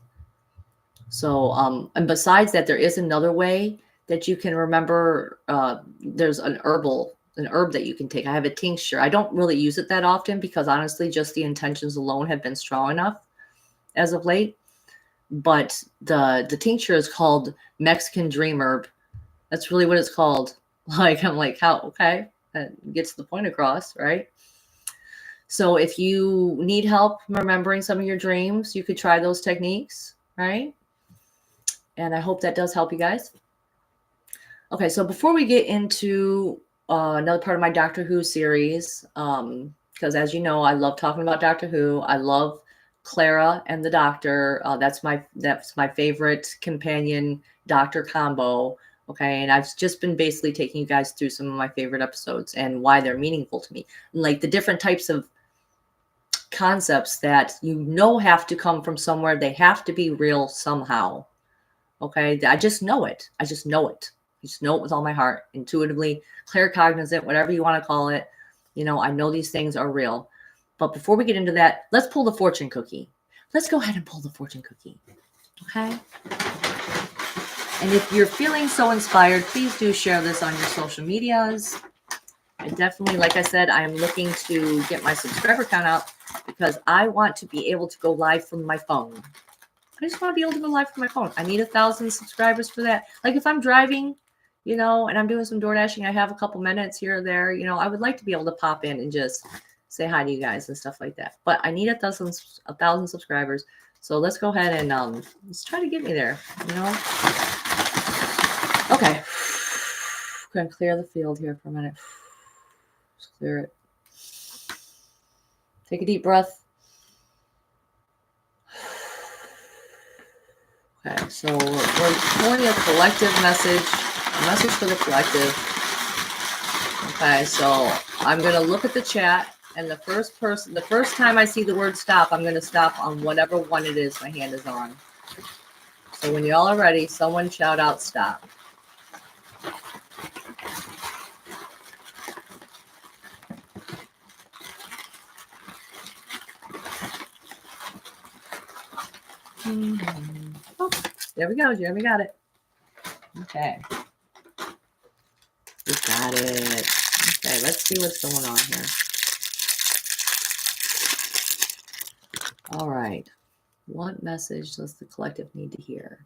So, and besides that, there is another way that you can remember. There's an herb that you can take. I have a tincture. I don't really use it that often, because honestly, just the intentions alone have been strong enough as of late. But the tincture is called Mexican Dream Herb. That's really what it's called. Like, I'm like, how? Okay, that gets the point across, right? So if you need help remembering some of your dreams, you could try those techniques, right? And I hope that does help you guys. Okay, so before we get into another part of my Doctor Who series, because as you know, I love talking about Doctor Who. I love Clara and the Doctor. That's my favorite companion Doctor combo. Okay, and I've just been basically taking you guys through some of my favorite episodes and why they're meaningful to me, like the different types of concepts that have to come from somewhere. They have to be real somehow. Okay. I just know it. I just know it. I just know it with all my heart, intuitively, claircognizant, whatever you want to call it. I know these things are real. But before we get into that, let's pull the fortune cookie. Let's go ahead and pull the fortune cookie. Okay. And if you're feeling so inspired, please do share this on your social medias. I definitely, like I said, I am looking to get my subscriber count up because I want to be able to go live from my phone. I just want to be able to go live from my phone. I need 1,000 subscribers for that. Like if I'm driving, and I'm doing some door dashing, I have a couple minutes here or there, I would like to be able to pop in and just say hi to you guys and stuff like that. But I need 1,000 subscribers. So let's go ahead and let's try to get me there, Okay. I'm going to clear the field here for a minute. Just clear it. Take a deep breath. Okay, so we're pulling a collective message, a message for the collective. Okay, so I'm going to look at the chat, and the first time I see the word stop, I'm going to stop on whatever one it is my hand is on. So when y'all are ready, someone shout out stop. Oh, there we go. Jeremy got it. Okay. We got it. Okay, let's see what's going on here. All right. What message does the collective need to hear?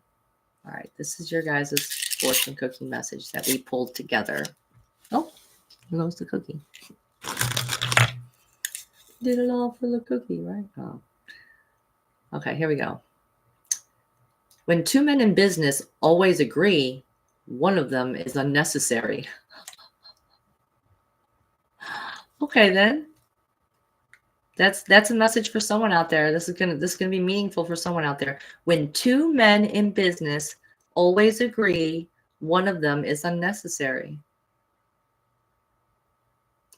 All right. This is your guys' fortune cookie message that we pulled together. Oh, here goes the cookie. Did it all for the cookie, right? Oh. Okay, here we go. When two men in business always agree, one of them is unnecessary. Okay, then. That's a message for someone out there. This is gonna be meaningful for someone out there. When two men in business always agree, one of them is unnecessary.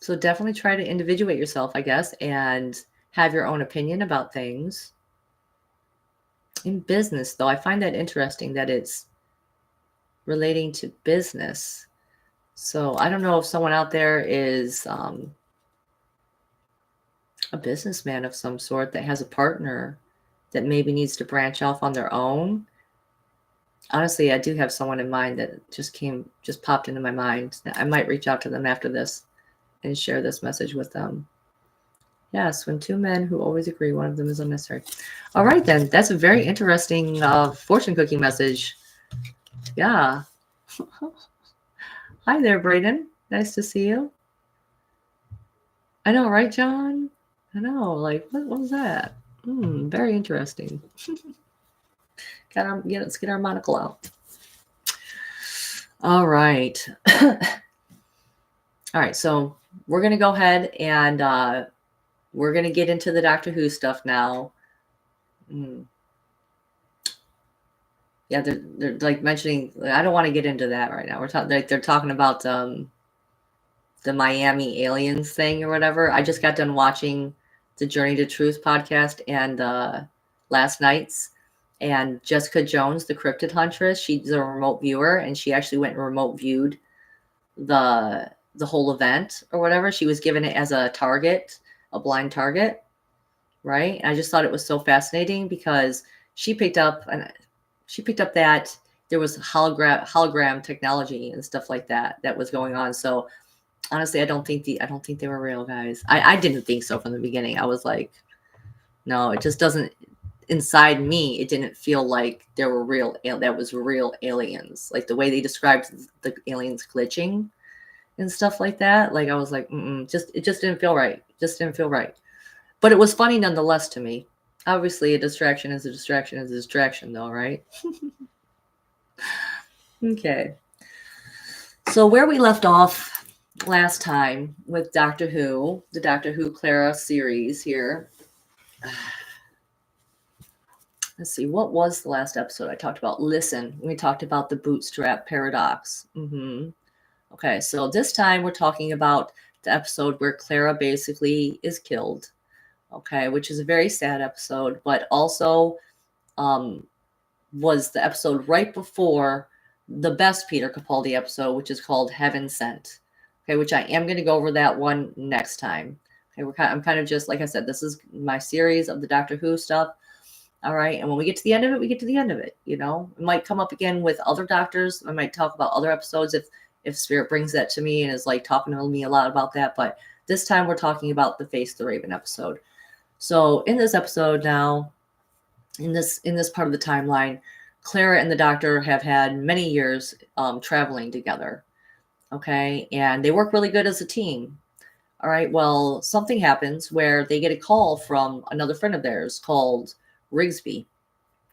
So definitely try to individuate yourself, I guess, and have your own opinion about things. In business, though, I find that interesting that it's relating to business. So I don't know if someone out there is a businessman of some sort that has a partner that maybe needs to branch off on their own. Honestly, I do have someone in mind that just popped into my mind. I might reach out to them after this and share this message with them. Yes, when two men who always agree, one of them is unnecessary. All right, then. That's a very interesting fortune cookie message. Yeah. Hi there, Brayden. Nice to see you. I know, right, John? I know. Like, what was that? Very interesting. Let's get our monocle out. All right. All right. So we're going to go ahead and we're going to get into the Doctor Who stuff now. Yeah, they're like mentioning. I don't want to get into that right now. They're talking about the Miami aliens thing or whatever. I just got done watching the Journey to Truth podcast and last night's, and Jessica Jones, the cryptid huntress, she's a remote viewer, and she actually went and remote viewed the whole event or whatever. She was given it as a target, a blind target, right? And I just thought it was so fascinating because she picked up that there was hologram technology and stuff like that was going on. So honestly, I don't think they were real, guys. I didn't think so from the beginning. I was like, no, it just doesn't. Inside me, it didn't feel like there were that was real aliens. Like the way they described the aliens glitching and stuff like that. Like I was like, it just didn't feel right. Just didn't feel right. But it was funny nonetheless to me. Obviously, a distraction is a distraction is a distraction, though, right? Okay. So where we left off last time with Doctor Who, the Doctor Who Clara series here. Let's see, what was the last episode I talked about? Listen, we talked about the bootstrap paradox. Okay, so this time we're talking about the episode where Clara basically is killed. Okay, which is a very sad episode, but also was the episode right before the best Peter Capaldi episode, which is called Heaven Sent. Okay, which I am going to go over that one next time. Okay, I'm kind of just, like I said, this is my series of the Doctor Who stuff. All right, and when we get to the end of it, we get to the end of it. You know, it might come up again with other doctors. I might talk about other episodes if Spirit brings that to me and is like talking to me a lot about that. But this time we're talking about the Face the Raven episode. So in this episode now, in this part of the timeline, Clara and the Doctor have had many years traveling together. Okay, and they work really good as a team. All right, well, something happens where they get a call from another friend of theirs called Rigsby.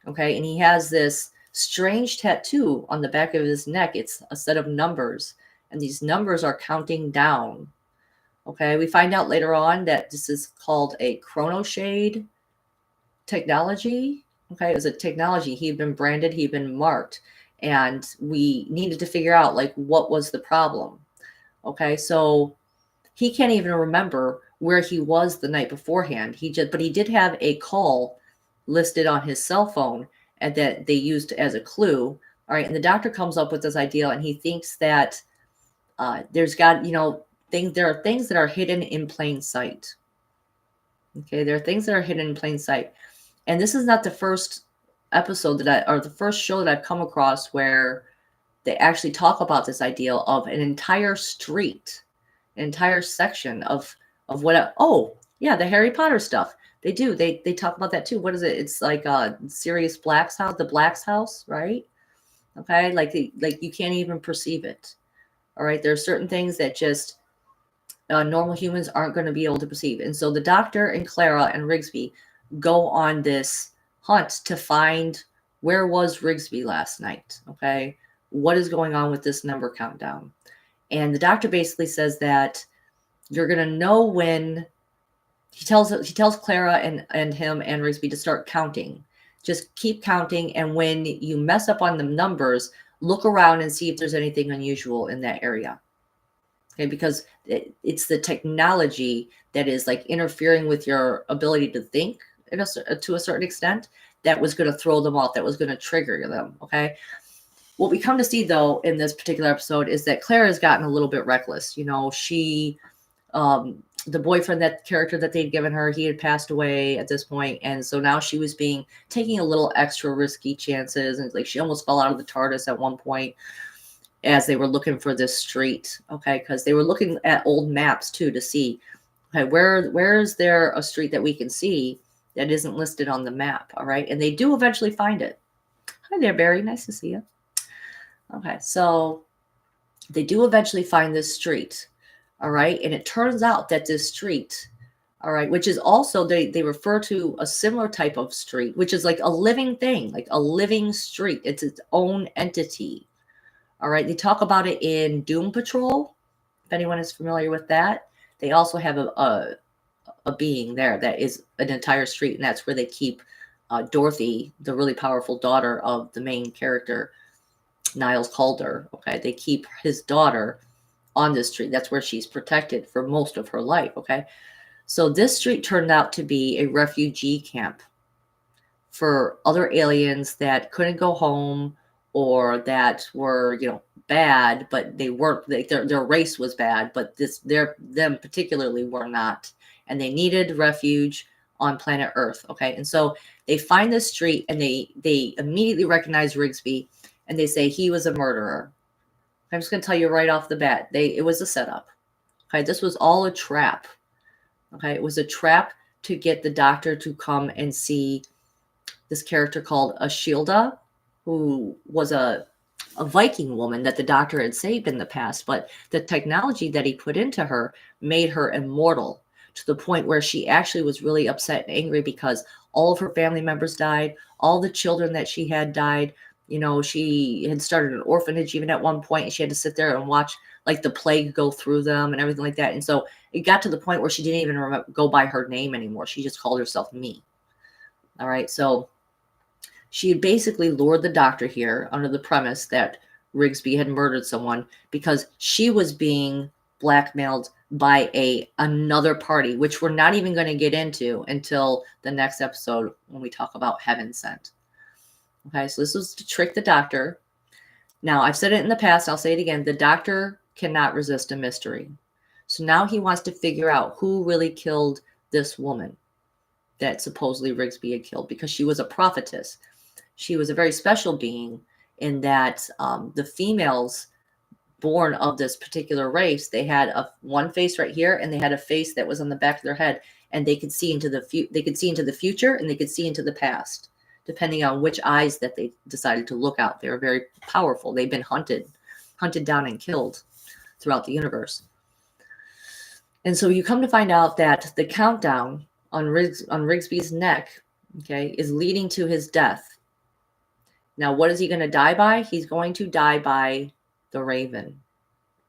Okay, and he has this strange tattoo on the back of his neck. It's a set of numbers, and these numbers are counting down. Okay, we find out later on that this is called a chronoshade technology. Okay, it was a technology. He'd been branded, he'd been marked, and we needed to figure out like what was the problem. Okay, so he can't even remember where he was the night beforehand. But he did have a call listed on his cell phone and that they used as a clue. All right, and the Doctor comes up with this idea, and he thinks that there's got, you know, there are things that are hidden in plain sight. Okay, there are things that are hidden in plain sight. And this is not the first episode or the first show that I've come across where they actually talk about this idea of an entire street, an entire section of oh yeah, the Harry Potter stuff. They do. They talk about that too. What is it? It's like Sirius Black's house, the Black's house, right? Okay, like you can't even perceive it. All right, there are certain things that just normal humans aren't going to be able to perceive. And so the Doctor and Clara and Rigsby go on this hunt to find where was Rigsby last night. Okay, what is going on with this number countdown? And the Doctor basically says that you're going to know when he tells Clara and him and Rigsby to start counting. Just keep counting, and when you mess up on the numbers, look around and see if there's anything unusual in that area. Okay, because it's the technology that is like interfering with your ability to think to a certain extent that was going to throw them off, that was going to trigger them. Okay. What we come to see, though, in this particular episode is that Claire has gotten a little bit reckless. You know, the boyfriend, that character that they'd given her, he had passed away at this point, and so now she was taking a little extra risky chances, and like she almost fell out of the TARDIS at one point as they were looking for this street. Okay, because they were looking at old maps too to see, okay, where is there a street that we can see that isn't listed on the map. All right, and they do eventually find it. Hi there, Barry. Nice to see you. Okay, so they do eventually find this street. All right, and it turns out that this street, all right, which is also, they refer to a similar type of street, which is like a living thing, like a living street. It's its own entity. All right, they talk about it in Doom Patrol, if anyone is familiar with that. They also have a being there that is an entire street, and that's where they keep Dorothy, the really powerful daughter of the main character, Niles Calder. Okay, they keep his daughter on this street. That's where she's protected for most of her life. Okay, so this street turned out to be a refugee camp for other aliens that couldn't go home, or that were, you know, bad, but they weren't. Their race was bad, but them particularly were not, and they needed refuge on planet Earth. Okay, and so they find this street, and they immediately recognize Rigsby, and they say he was a murderer. I'm just going to tell you right off the bat, it was a setup. Okay, this was all a trap. Okay, it was a trap to get the Doctor to come and see this character called Ashilda, who was a Viking woman that the Doctor had saved in the past, but the technology that he put into her made her immortal to the point where she actually was really upset and angry because all of her family members died, all the children that she had died. You know, she had started an orphanage even at one point, and she had to sit there and watch like the plague go through them and everything like that. And so it got to the point where she didn't even go by her name anymore. She just called herself Me. All right, so she had basically lured the Doctor here under the premise that Rigsby had murdered someone because she was being blackmailed by another party, which we're not even going to get into until the next episode when we talk about Heaven Sent. Okay, so this was to trick the doctor. Now, I've said it in the past, I'll say it again. The doctor cannot resist a mystery. So now he wants to figure out who really killed this woman that supposedly Rigsby had killed, because she was a prophetess. She was a very special being in that the females born of this particular race, they had one face right here, and they had a face that was on the back of their head, and they could see into the future, and they could see into the past, depending on which eyes that they decided to look out. They were very powerful. They've been hunted down and killed throughout the universe. And so you come to find out that the countdown on Rigsby's neck, okay, is leading to his death. Now, what is he going to die by? He's going to die by the Raven.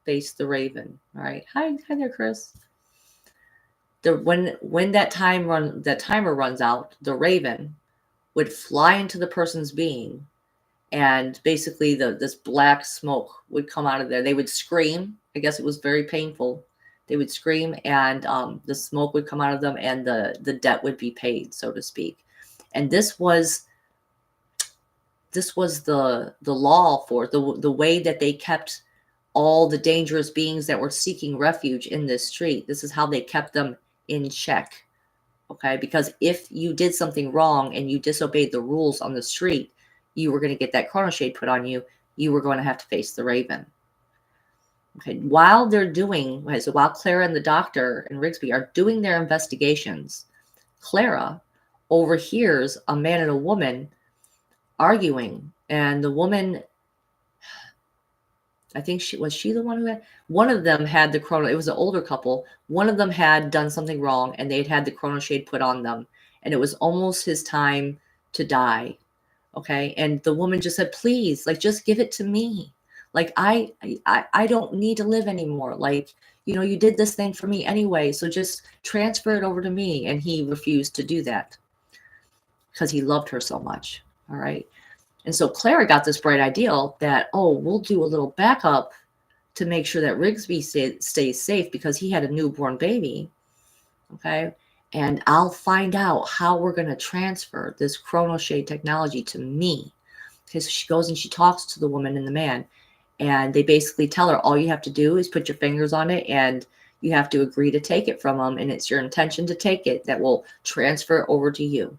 Face the Raven. All right. Hi there, Chris. When that timer runs out, the Raven would fly into the person's being, and basically this black smoke would come out of there. They would scream. I guess it was very painful. They would scream, and the smoke would come out of them, and the debt would be paid, so to speak. And this was the law for the way that they kept all the dangerous beings that were seeking refuge in this street. This is how they kept them in check. Okay, because if you did something wrong and you disobeyed the rules on the street, you were going to get that chrono shade put on you. You were going to have to face the Raven. Okay, while Clara and the doctor and Rigsby are doing their investigations, Clara overhears a man and a woman arguing, and the woman, I think she the one who had, one of them had the chrono. It was an older couple. One of them had done something wrong, and they'd had the chrono shade put on them, and it was almost his time to die. Okay, and the woman just said, "Please, like, just give it to me. Like, I don't need to live anymore. Like, you did this thing for me anyway, so just transfer it over to me." And he refused to do that because he loved her so much. All right. And so Clara got this bright idea that, we'll do a little backup to make sure that Rigsby stays safe, because he had a newborn baby. Okay. And I'll find out how we're going to transfer this chrono shade technology to me. Okay. So she goes and she talks to the woman and the man, and they basically tell her, all you have to do is put your fingers on it, and you have to agree to take it from them. And it's your intention to take it that will transfer it over to you.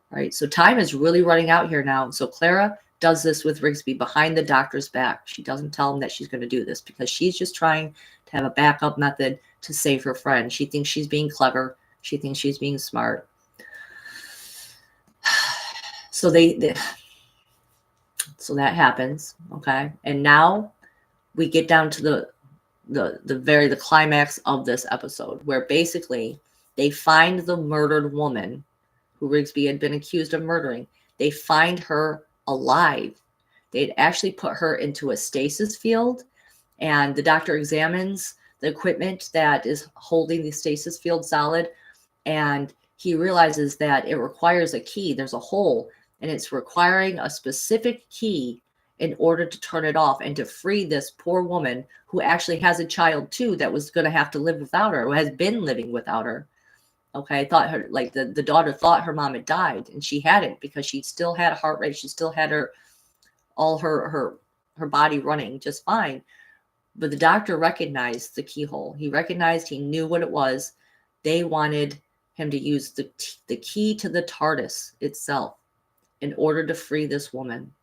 All right, so time is really running out here now. So Clara does this with Rigsby behind the doctor's back. She doesn't tell him that she's going to do this, because she's just trying to have a backup method to save her friend. She thinks she's being clever. She thinks she's being smart. So so that happens, okay? And now we get down to the climax of this episode, where basically they find the murdered woman who Rigsby had been accused of murdering. They find her alive. They'd actually put her into a stasis field, and the doctor examines the equipment that is holding the stasis field solid, and he realizes that it requires a key. There's a hole, and it's requiring a specific key in order to turn it off and to free this poor woman, who actually has a child too that was going to have to live without her, who has been living without her. Okay, I thought her, like, the daughter thought her mom had died, and she hadn't, because she still had a heart rate. She still had her body running just fine. But the doctor recognized the keyhole. He knew what it was. They wanted him to use the key to the TARDIS itself in order to free this woman.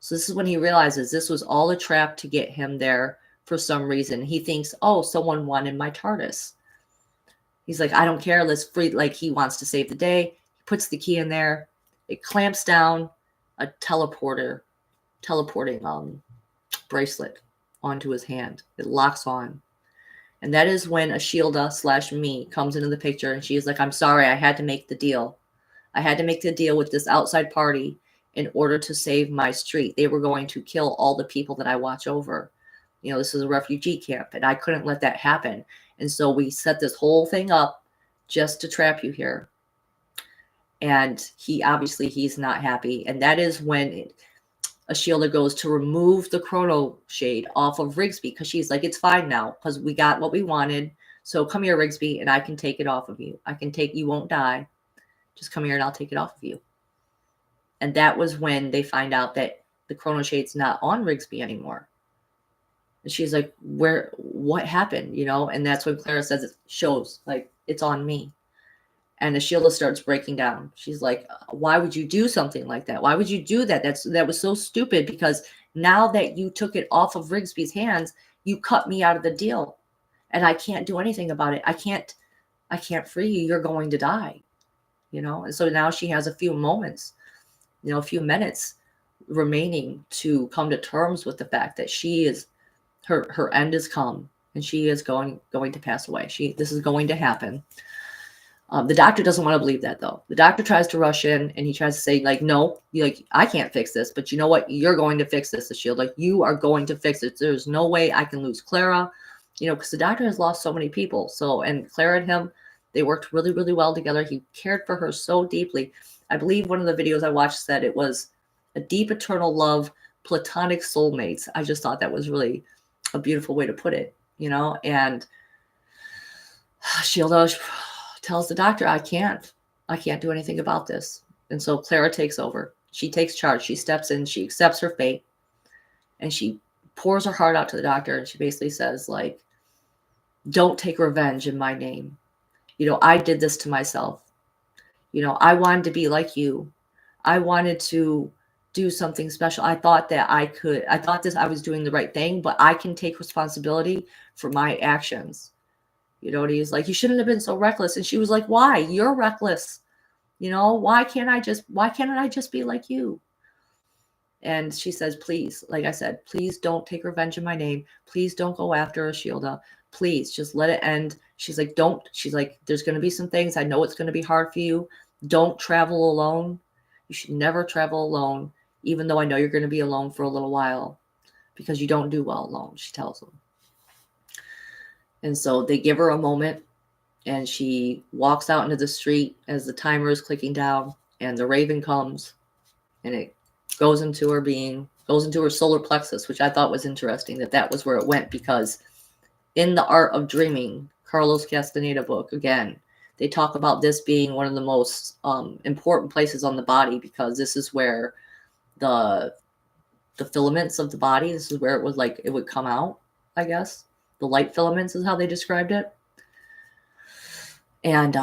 So this is when he realizes this was all a trap to get him there for some reason. He thinks, someone wanted my TARDIS. He's like, I don't care. Let's free. Like, he wants to save the day. He puts the key in there. It clamps down a teleporting bracelet onto his hand. It locks on. And that is when Ashilda/me comes into the picture, and she's like, I'm sorry, I had to make the deal. I had to make the deal with this outside party in order to save my street. They were going to kill all the people that I watch over. This is a refugee camp, and I couldn't let that happen. And so we set this whole thing up just to trap you here. And he's not happy. And that is when Ashilda goes to remove the chrono shade off of Rigsby, because she's like, it's fine now, because we got what we wanted. So come here, Rigsby, and I can take it off of you. You won't die. Just come here and I'll take it off of you. And that was when they find out that the Chrono Shade's not on Rigsby anymore. And she's like, what happened? And that's when Clara says, it shows, like, it's on me. And Ashila starts breaking down. She's like, why would you do something like that? Why would you do that? That was so stupid, because now that you took it off of Rigsby's hands, you cut me out of the deal. And I can't do anything about it. I can't free you. You're going to die. And so now she has a few moments, a few minutes remaining to come to terms with the fact that her end has come, and she is going to pass away. This is going to happen. The doctor doesn't want to believe that, though. The doctor tries to rush in, and he tries to say, like, no, I can't fix this, but you know what? You're going to fix this, Ashila. Like, you are going to fix it. There's no way I can lose Clara, because the doctor has lost so many people. So, and Clara and him, they worked really, really well together. He cared for her so deeply. I believe one of the videos I watched said it was a deep, eternal love, platonic soulmates. I just thought that was really a beautiful way to put it, and Ashila tells the doctor, I can't do anything about this. And so Clara takes over. She takes charge. She steps in. She accepts her fate. And she pours her heart out to the doctor. And she basically says, like, don't take revenge in my name. I did this to myself. I wanted to be like you. I wanted to do something special. I thought I was doing the right thing, but I can take responsibility for my actions. And he's like, you shouldn't have been so reckless. And she was like, why? You're reckless. Why can't I just be like you? And she says, please, like I said, please don't take revenge in my name. Please don't go after Ashila. Please just let it end. She's like, there's going to be some things. I know it's going to be hard for you. Don't travel alone. You should never travel alone, even though I know you're going to be alone for a little while, because you don't do well alone, she tells him. And so they give her a moment, and she walks out into the street as the timer is clicking down, and the raven comes, and it goes into her being, goes into her solar plexus, which I thought was interesting that was where it went, because in The Art of Dreaming, Carlos Castaneda book, again, they talk about this being one of the most important places on the body, because this is where the filaments of the body, this is where it would come out, I guess. The light filaments is how they described it. And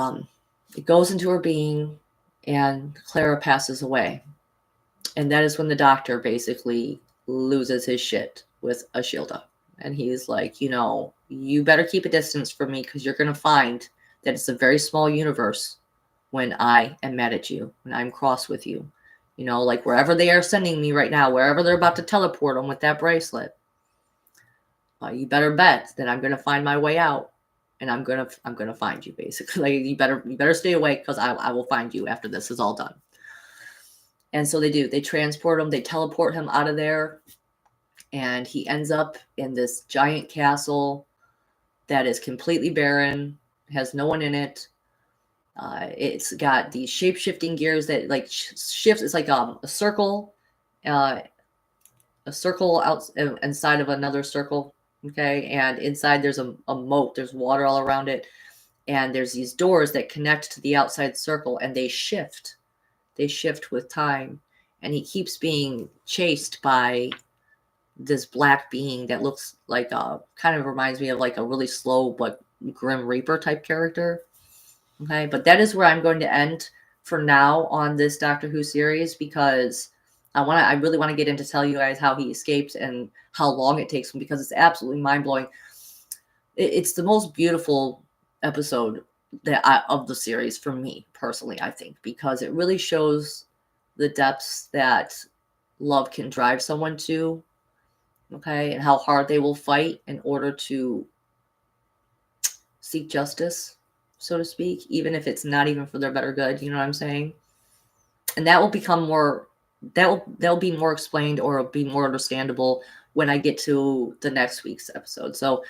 it goes into her being, and Clara passes away. And that is when the doctor basically loses his shit with Ashila. And he's like, you better keep a distance from me, because you're going to find that it's a very small universe when I am mad at you, when I'm cross with you. Like wherever they are sending me right now, wherever they're about to teleport them with that bracelet, you better bet that I'm going to find my way out, and I'm going to find you, basically. Like, you better stay awake, because I will find you after this is all done. And so they do. They transport him. They teleport him out of there. And he ends up in this giant castle that is completely barren, has no one in it. It's got these shape-shifting gears that shifts. It's like a circle out inside of another circle. Okay. And inside there's a moat. There's water all around it. And there's these doors that connect to the outside circle, and they shift. They shift with time. And he keeps being chased by this black being that looks like kind of reminds me of like a really slow but Grim Reaper type character. Okay, but that is where I'm going to end for now on this Doctor Who series, because I really want to get into tell you guys how he escapes and how long it takes him, because it's absolutely mind-blowing. It's the most beautiful episode of the series for me personally, I think, because it really shows the depths that love can drive someone to. Okay, and how hard they will fight in order to seek justice, so to speak, even if it's not even for their better good. You know what I'm saying? And that will become more, that'll be more explained, or be more understandable when I get to the next week's episode. So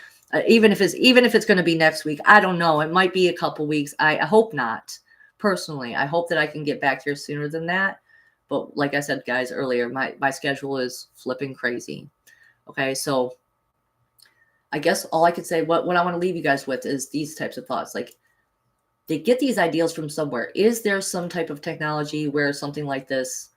even if it's going to be next week, I don't know. It might be a couple weeks. I hope not. Personally, I hope that I can get back here sooner than that. But like I said, guys, earlier, my schedule is flipping crazy. Okay, so I guess all I could say, what I want to leave you guys with is these types of thoughts. Like, they get these ideals from somewhere. Is there some type of technology where something like this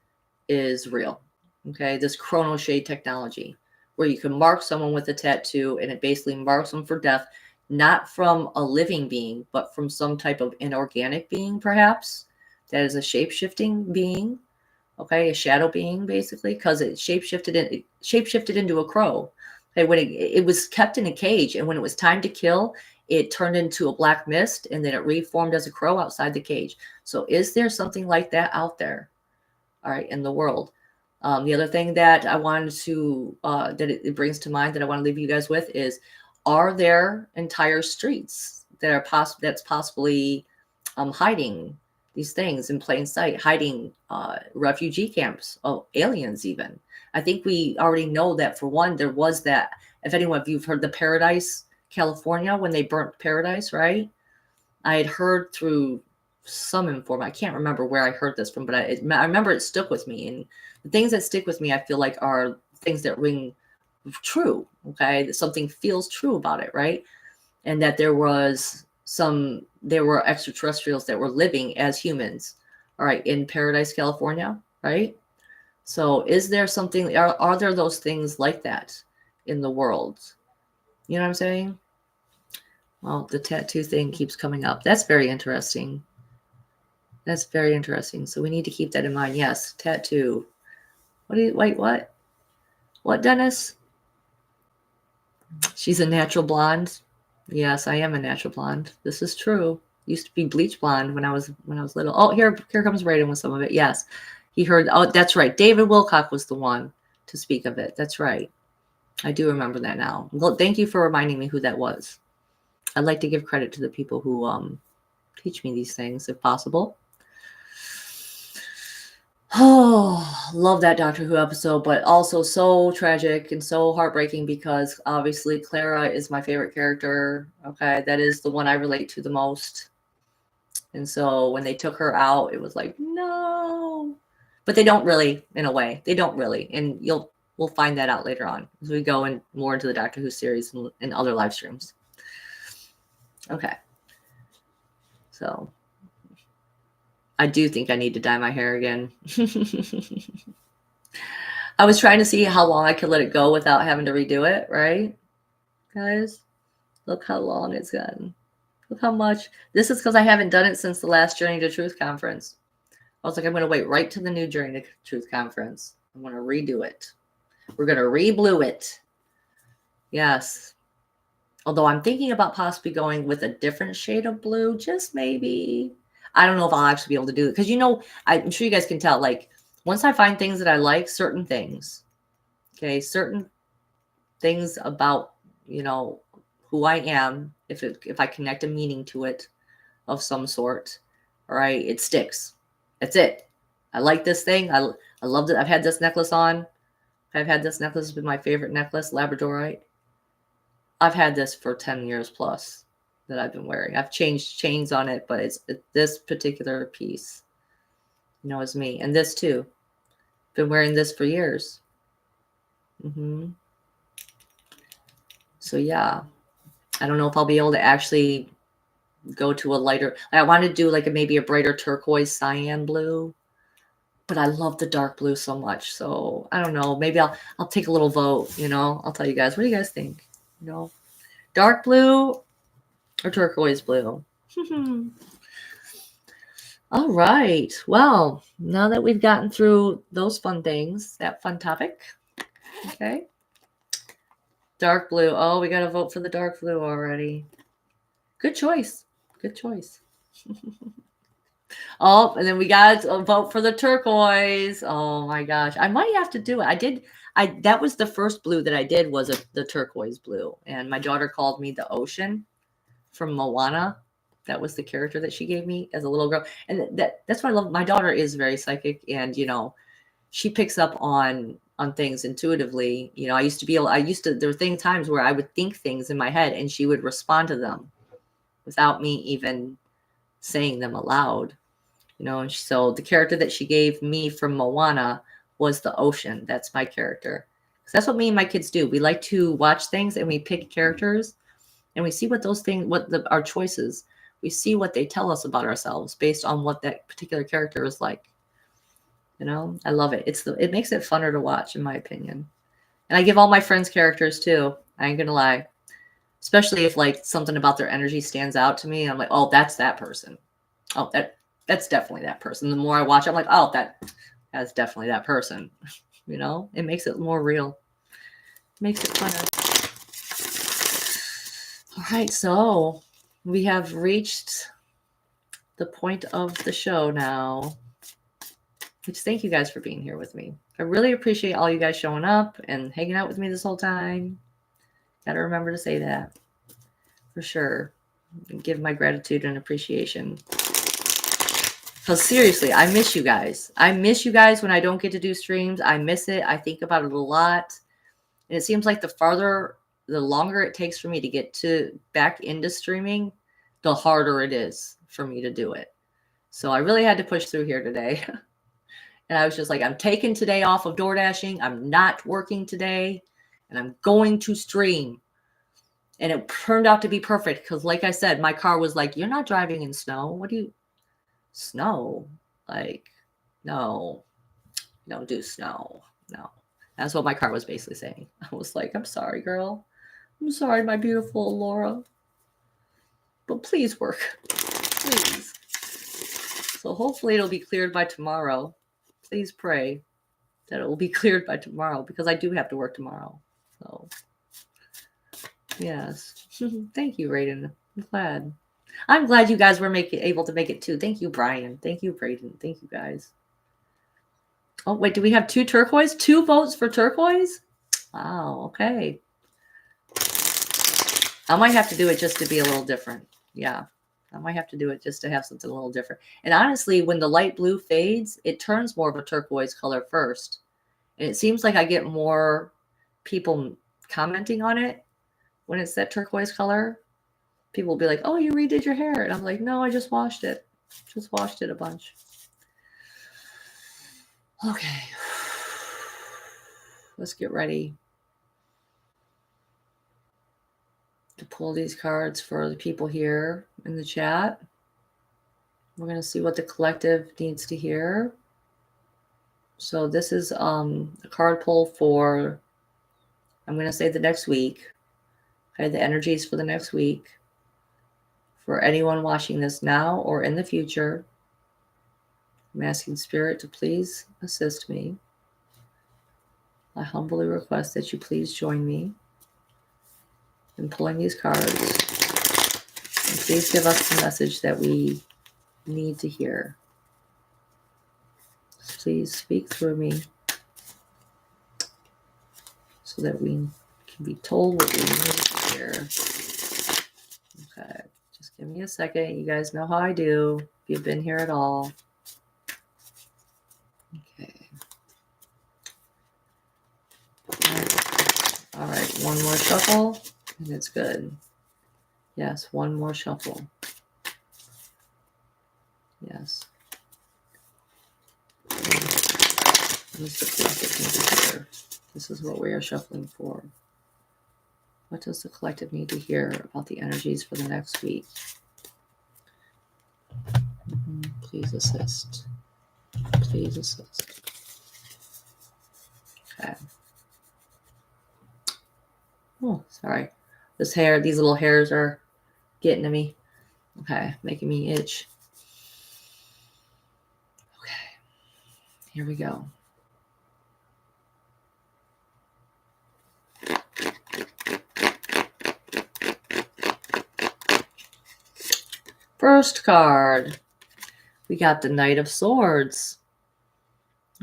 is real. Okay, this chrono shade technology, where you can mark someone with a tattoo and it basically marks them for death, not from a living being, but from some type of inorganic being, perhaps, that is a shape-shifting being, okay, a shadow being, basically, because it shapeshifted into a crow. Okay, when it was kept in a cage, and when it was time to kill, it turned into a black mist, and then it reformed as a crow outside the cage. So is there something like that out there, all right, in the world? The other thing that I wanted to that it brings to mind that I want to leave you guys with is, are there entire streets that are that's possibly hiding these things in plain sight, hiding refugee camps of aliens even? I think we already know that, for one, there was that. If anyone of you've heard the Paradise, California, when they burnt Paradise, right? I had heard through some informant. I can't remember where I heard this from, but I remember it stuck with me. And the things that stick with me, I feel like, are things that ring true. Okay, that something feels true about it, right? And that there were extraterrestrials that were living as humans, all right, in Paradise, California, right? So is there something, are there those things like that in the world? You know what I'm saying? Well, the tattoo thing keeps coming up. That's very interesting. That's very interesting. So we need to keep that in mind. Yes, tattoo. Wait, what? What, Dennis? She's a natural blonde. Yes, I am a natural blonde. This is true. Used to be bleach blonde when I was little. Oh, here comes Raiden with some of it. Yes. He heard. Oh, that's right. David Wilcock was the one to speak of it. That's right. I do remember that now. Well, thank you for reminding me who that was. I'd like to give credit to the people who teach me these things, if possible. Oh, love that Doctor Who episode, but also so tragic and so heartbreaking, because obviously Clara is my favorite character. Okay, that is the one I relate to the most. And so when they took her out, it was like, no. But they don't really, in a way. They don't really. And we'll find that out later on as we go in more into the Doctor Who series and other live streams. Okay. So I do think I need to dye my hair again. I was trying to see how long I could let it go without having to redo it, right? Guys, look how long it's gotten. Look how much. This is because I haven't done it since the last Journey to Truth conference. I was like, I'm going to wait right to the new Journey to Truth conference. I'm going to redo it. We're going to re-blue it. Yes. Although I'm thinking about possibly going with a different shade of blue, just maybe. I don't know if I'll actually be able to do it. Because, I'm sure you guys can tell, like, once I find things that I like, certain things, okay, certain things about, who I am, if I connect a meaning to it of some sort, all right, it sticks. That's it. I like this thing. I love it. I've had this necklace on. I've had this necklace. It's been my favorite necklace, Labradorite. I've had this for 10 years plus that I've been wearing. I've changed chains on it, but it's this particular piece, is me. And this too. Been wearing this for years. So yeah, I don't know if I'll be able to actually go to a lighter. I want to do maybe a brighter turquoise cyan blue, but I love the dark blue so much. So I don't know. Maybe I'll take a little vote. I'll tell you guys. What do you guys think? Dark blue or turquoise blue? All right. Well, now that we've gotten through those fun things, that fun topic, okay. Dark blue. Oh, we got to vote for the dark blue already. Good choice. Good choice. Oh, and then we got to vote for the turquoise. Oh my gosh. I might have to do it. That was the first blue that I did, was the turquoise blue. And my daughter called me the ocean from Moana. That was the character that she gave me as a little girl. And that's what I love. My daughter is very psychic, and she picks up on things intuitively. There were times where I would think things in my head and she would respond to them without me even saying them aloud. And so the character that she gave me from Moana was the ocean. That's my character. So that's what me and my kids do. We like to watch things and we pick characters and we see what those things, our choices, we see what they tell us about ourselves based on what that particular character is like. You know, I love it. It makes it funner to watch, in my opinion. And I give all my friends characters too. I ain't gonna lie. Especially if like something about their energy stands out to me. I'm like, oh, that's that person. Oh, that's definitely that person. The more I watch, I'm like, oh, that's definitely that person. You know, it makes it more real. Makes it funner. All right, so we have reached the point of the show now. Which thank you guys for being here with me. I really appreciate all you guys showing up and hanging out with me this whole time. Gotta remember to say that for sure. And give my gratitude and appreciation. Because seriously, I miss you guys. I miss you guys when I don't get to do streams. I miss it. I think about it a lot. And it seems like the longer it takes for me to get back into streaming, the harder it is for me to do it. So I really had to push through here today. And I was just like, I'm taking today off of door dashing. I'm not working today. And I'm going to stream. And it turned out to be perfect. Because like I said, my car was like, you're not driving in snow. What do you... Snow? Like, no. Don't do snow. No. That's what my car was basically saying. I was like, I'm sorry, girl. I'm sorry, my beautiful Laura. But please work. Please. So hopefully it'll be cleared by tomorrow. Please pray that it will be cleared by tomorrow because I do have to work tomorrow. So, yes. Thank you, Raiden. I'm glad you guys were able to make it too. Thank you, Brian. Thank you, Braden. Thank you, guys. Oh, wait, do we have 2 turquoise? 2 votes for turquoise? Wow, okay. I might have to do it just to be a little different. Yeah, I might have to do it just to have something a little different. And honestly, when the light blue fades, it turns more of a turquoise color first. And it seems like I get more people commenting on it when it's that turquoise color. People will be like, oh, you redid your hair. And I'm like, no, I just washed it. Just washed it a bunch. Okay. Let's get ready to pull these cards for the people here in the chat. We're going to see what the collective needs to hear. So this is a card pull for, I'm going to say the next week. Okay, the energies for the next week. For anyone watching this now or in the future, I'm asking Spirit to please assist me. I humbly request that you please join me in pulling these cards. And please give us the message that we need to hear. Please speak through me so that we can be told what we need to hear. Okay, just give me a second. You guys know how I do. If you've been here at all. Okay. All right, one more shuffle, and it's good. Yes, one more shuffle. Yes. This is what we are shuffling for. What does the collective need to hear about the energies for the next week? Please assist. Please assist. Okay. Oh, sorry. These little hairs are getting to me. Okay, making me itch. Okay. Here we go. First card, we got the Knight of Swords.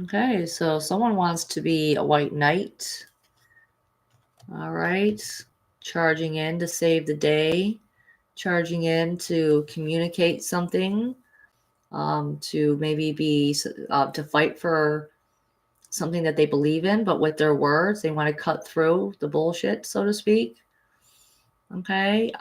Okay, so someone wants to be a white knight. All right, charging in to save the day, charging in to communicate something, to maybe be to fight for something that they believe in, but with their words, they want to cut through the bullshit, so to speak. Okay.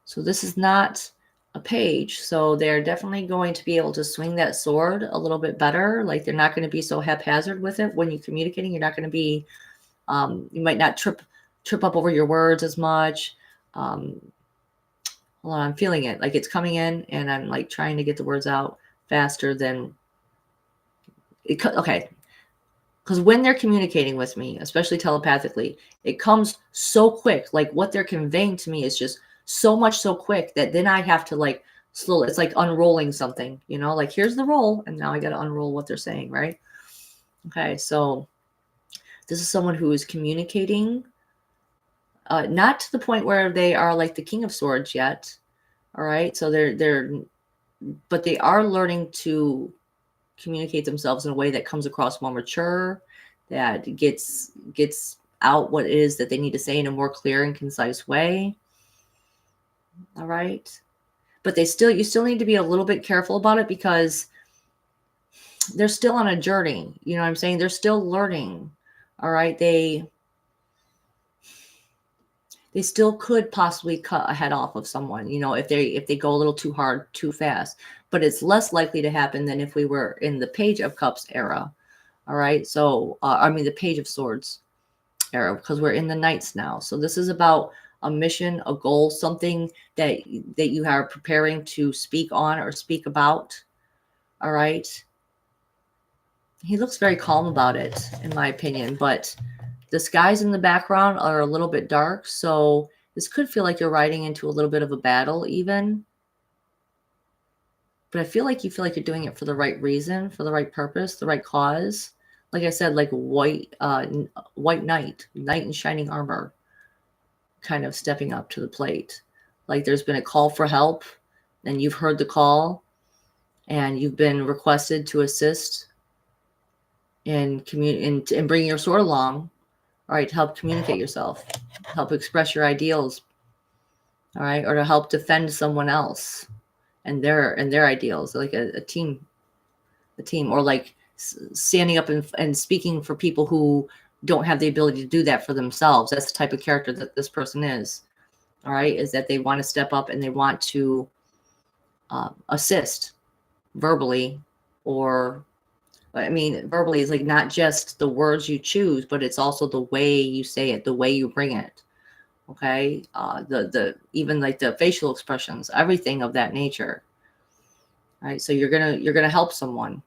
So this is not a page. So they're definitely going to be able to swing that sword a little bit better. Like they're not going to be so haphazard with it when you're communicating. You're not going to be, you might not trip up over your words as much. Hold on, I'm feeling it. Like it's coming in and I'm like trying to get the words out. faster than it. Okay. Because when they're communicating with me, especially telepathically, it comes so quick. Like what they're conveying to me is just so much so quick that then I have to like slowly, it's like unrolling something, you know, like here's the roll. And now I got to unroll what they're saying, right? Okay. So this is someone who is communicating, not to the point where they are like the King of Swords yet. All right. So but they are learning to communicate themselves in a way that comes across more mature, that gets out what it is that they need to say in a more clear and concise way. All right. But you still need to be a little bit careful about it because they're still on a journey. You know what I'm saying? They're still learning. All right. They still could possibly cut a head off of someone, you know, if they go a little too hard, too fast. But it's less likely to happen than if we were in the Page of Cups era. All right. So, the Page of Swords era, because we're in the Knights now. So this is about a mission, a goal, something that you are preparing to speak on or speak about. All right. He looks very calm about it, in my opinion, but the skies in the background are a little bit dark. So this could feel like you're riding into a little bit of a battle even. But I feel like you feel like you're doing it for the right reason, for the right purpose, the right cause. Like I said, like white knight in shining armor, kind of stepping up to the plate. Like there's been a call for help and you've heard the call and you've been requested to assist in bringing your sword along. All right, to help communicate yourself, help express your ideals. All right, or to help defend someone else and their ideals, like a team, or like standing up and speaking for people who don't have the ability to do that for themselves. That's the type of character that this person is. All right, is that they want to step up and they want to assist verbally, or verbally is like not just the words you choose, but it's also the way you say it, the way you bring it. Okay, the even like the facial expressions, everything of that nature. All right, so you're gonna help someone.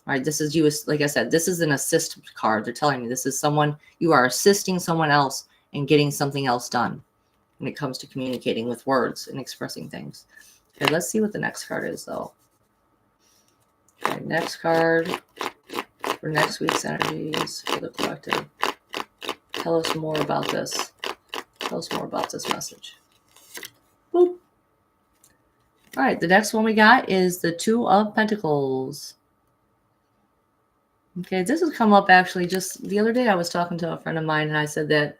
All right, this is you. Like I said, this is an assist card. They're telling me this is someone you are assisting someone else and getting something else done when it comes to communicating with words and expressing things. Okay, let's see what the next card is though. Okay, next card for next week's energies for the collective. Tell us more about this. Tell us more about this message. Boop. All right, the next one we got is the Two of Pentacles. Okay, this has come up actually just the other day. I was talking to a friend of mine and I said that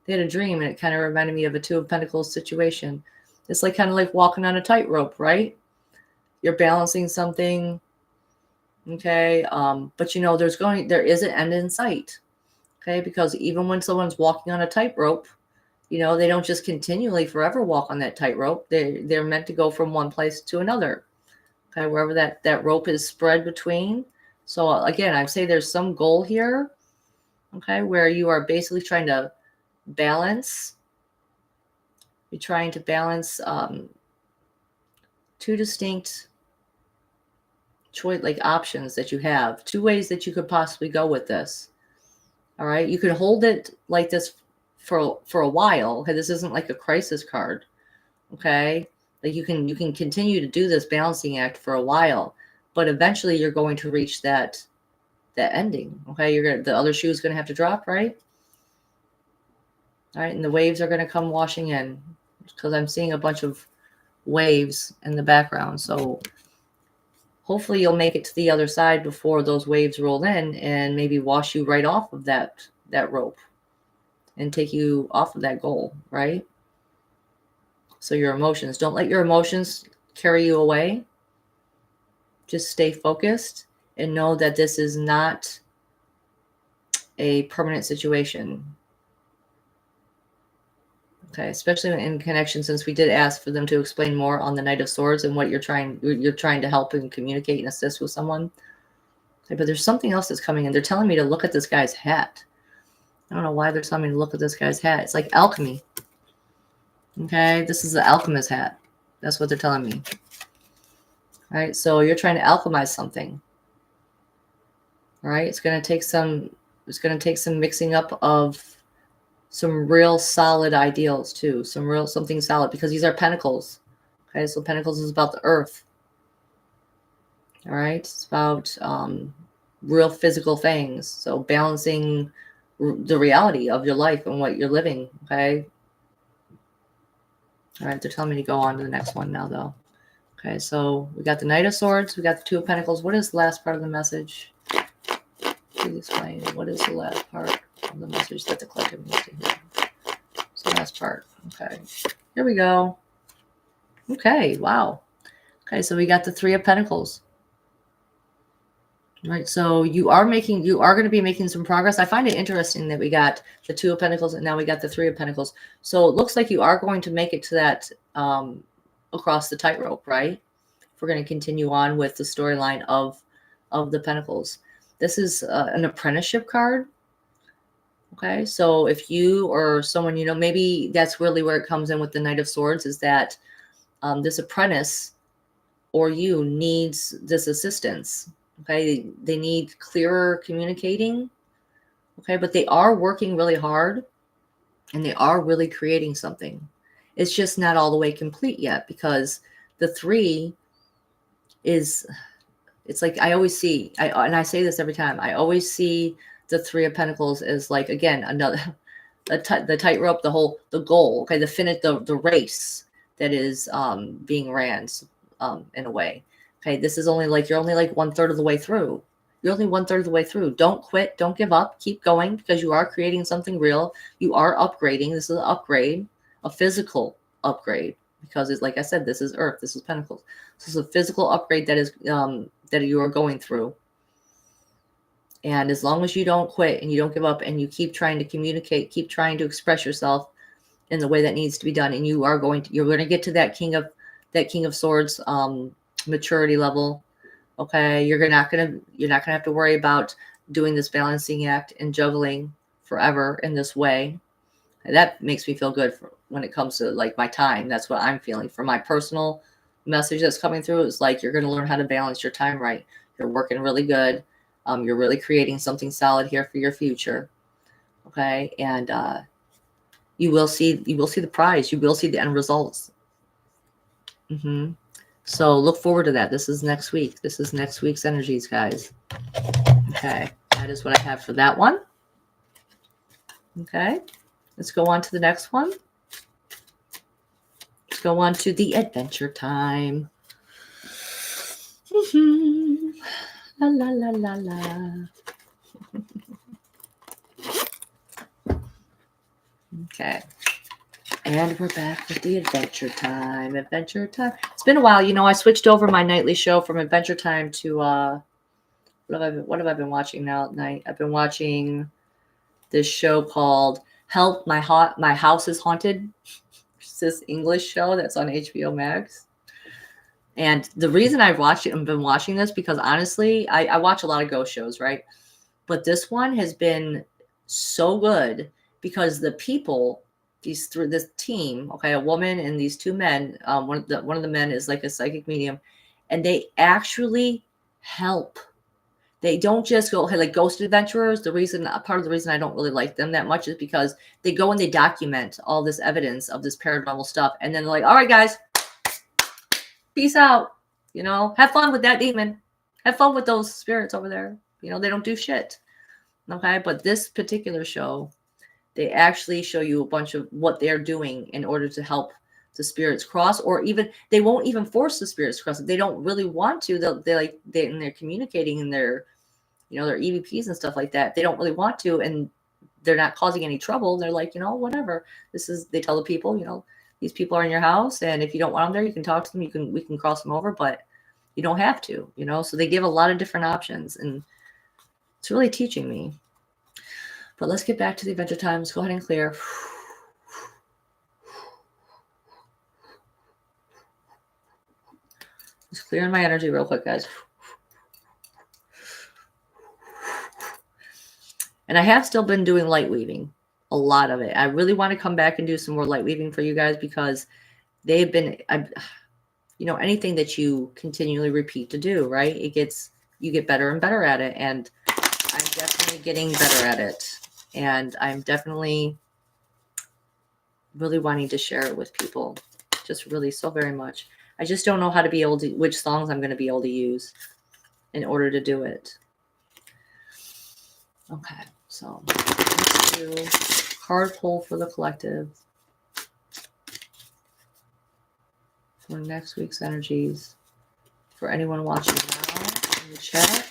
they had a dream and it kind of reminded me of a Two of Pentacles situation. It's like kind of like walking on a tightrope, right? You're balancing something. Okay, but you know there is an end in sight. Okay, because even when someone's walking on a tightrope, you know they don't just continually forever walk on that tightrope. They're meant to go from one place to another. Okay, wherever that rope is spread between. So again, I'd say there's some goal here. Okay, where you are basically trying to balance. You're trying to balance two distinct choice, like options that you have, two ways that you could possibly go with this. All right, you could hold it like this for a while. Okay, this isn't like a crisis card. Okay, like you can continue to do this balancing act for a while, but eventually you're going to reach that ending. Okay, the other shoe is going to have to drop, right? All right, and the waves are going to come washing in because I'm seeing a bunch of waves in the background. So hopefully you'll make it to the other side before those waves roll in and maybe wash you right off of that rope and take you off of that goal, right? So your emotions, don't let your emotions carry you away. Just stay focused and know that this is not a permanent situation. Okay, especially in connection, since we did ask for them to explain more on the Knight of Swords and what you're trying to help and communicate and assist with someone. Okay, but there's something else that's coming in. They're telling me to look at this guy's hat. I don't know why they're telling me to look at this guy's hat. It's like alchemy. Okay, this is the alchemist hat. That's what they're telling me. right? So you're trying to alchemize something, right? It's going to take some mixing up of some real solid ideals too, something solid, because these are pentacles. Okay, so pentacles is about the earth. All right, it's about real physical things. So balancing the reality of your life and what you're living. Okay. All right, they're telling me to go on to the next one now, though. Okay, so we got the Knight of Swords, we got the Two of Pentacles. What is the last part of the message? Please explain. What is the last part of the message that the collective needs to hear? It's the last part. Okay, here we go. Okay, wow. Okay, so we got the Three of Pentacles. Right, so you are going to be making some progress. I find it interesting that we got the Two of Pentacles and now we got the Three of Pentacles. So it looks like you are going to make it to that across the tightrope, right? If we're going to continue on with the storyline of the Pentacles. This is an apprenticeship card. Okay, so if you or someone you know, maybe that's really where it comes in with the Knight of Swords, is that this apprentice or you needs this assistance. Okay, they need clearer communicating. Okay, but they are working really hard and they are really creating something. It's just not all the way complete yet, because the Three is, it's like I always see, and I say this every time, I always see the Three of Pentacles as like, again, another the tightrope, the goal, okay, the race that is being ran in a way. Okay, this is only like, you're only like 1/3 of the way through. You're only 1/3 of the way through. Don't quit. Don't give up. Keep going, because you are creating something real. You are upgrading. This is an upgrade, a physical upgrade, because it's like I said, this is Earth. This is Pentacles. This is a physical upgrade that is that you are going through. And as long as you don't quit and you don't give up and you keep trying to communicate, keep trying to express yourself in the way that needs to be done, and you're going to get to that King of Swords maturity level. Okay, you're not gonna have to worry about doing this balancing act and juggling forever in this way. And that makes me feel good when it comes to like my time. That's what I'm feeling for my personal message that's coming through. It's like you're going to learn how to balance your time right. You're working really good. You're really creating something solid here for your future. Okay, and you will see the prize. You will see the end results. So look forward to that. This is next week. This is next week's energies, guys. Okay, that is what I have for that one. Okay, let's go on to the next one. Let's go on to the adventure time. La la la la la. Okay. And we're back with the Adventure Time. Adventure Time. It's been a while. You know, I switched over my nightly show from Adventure Time to what have I been watching now at night? I've been watching this show called Help, My House is Haunted. It's this English show that's on HBO Max. And the reason I've been watching this, because honestly, I watch a lot of ghost shows, right? But this one has been so good because the people, this team, okay, a woman and these two men, one of the men is like a psychic medium, and they actually help. They don't just go, hey, like Ghost Adventurers. Part of the reason I don't really like them that much is because they go and they document all this evidence of this paranormal stuff, and then they're like, all right, guys, peace out. You know, have fun with that demon. Have fun with those spirits over there. You know, they don't do shit. Okay, but this particular show, they actually show you a bunch of what they're doing in order to help the spirits cross, or even they won't even force the spirits to cross. They don't really want to. They're communicating in their, you know, their EVPs and stuff like that. They don't really want to, and they're not causing any trouble. They're like, you know, whatever. They tell the people, you know, these people are in your house, and if you don't want them there, you can talk to them. We can cross them over, but you don't have to, you know. So they give a lot of different options, and it's really teaching me. But let's get back to the Adventure Time. Let's go ahead and clear. Just clearing my energy real quick, guys. And I have still been doing light weaving, a lot of it. I really want to come back and do some more light weaving for you guys, because they've been, you know, anything that you continually repeat to do, right? You get better and better at it. And I'm definitely getting better at it. And I'm definitely really wanting to share it with people. Just really so very much. I just don't know how to be able to, which songs I'm going to be able to use in order to do it. Okay, so let's do card pull for the collective for next week's energies. For anyone watching now in the chat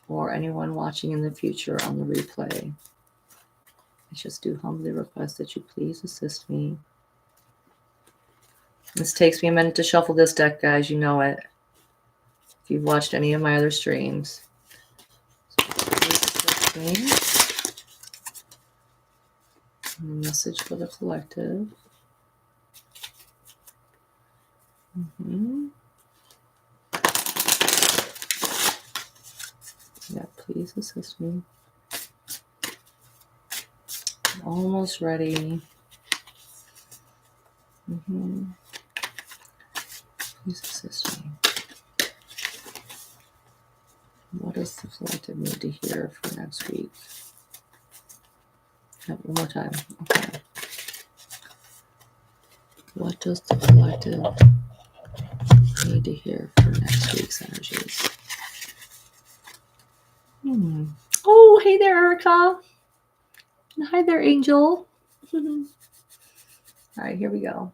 or anyone watching in the future on the replay, I just do humbly request that you please assist me. This takes me a minute to shuffle this deck, guys. You know it. If you've watched any of my other streams. So please assist me. Message for the collective. Yeah, please assist me. I'm almost ready. Please assist me. What does the collective need to hear for next week? One more time. Okay. What does the collective need to hear for next week's energies? Oh, hey there, Erica. Hi there, Angel. All right, here we go.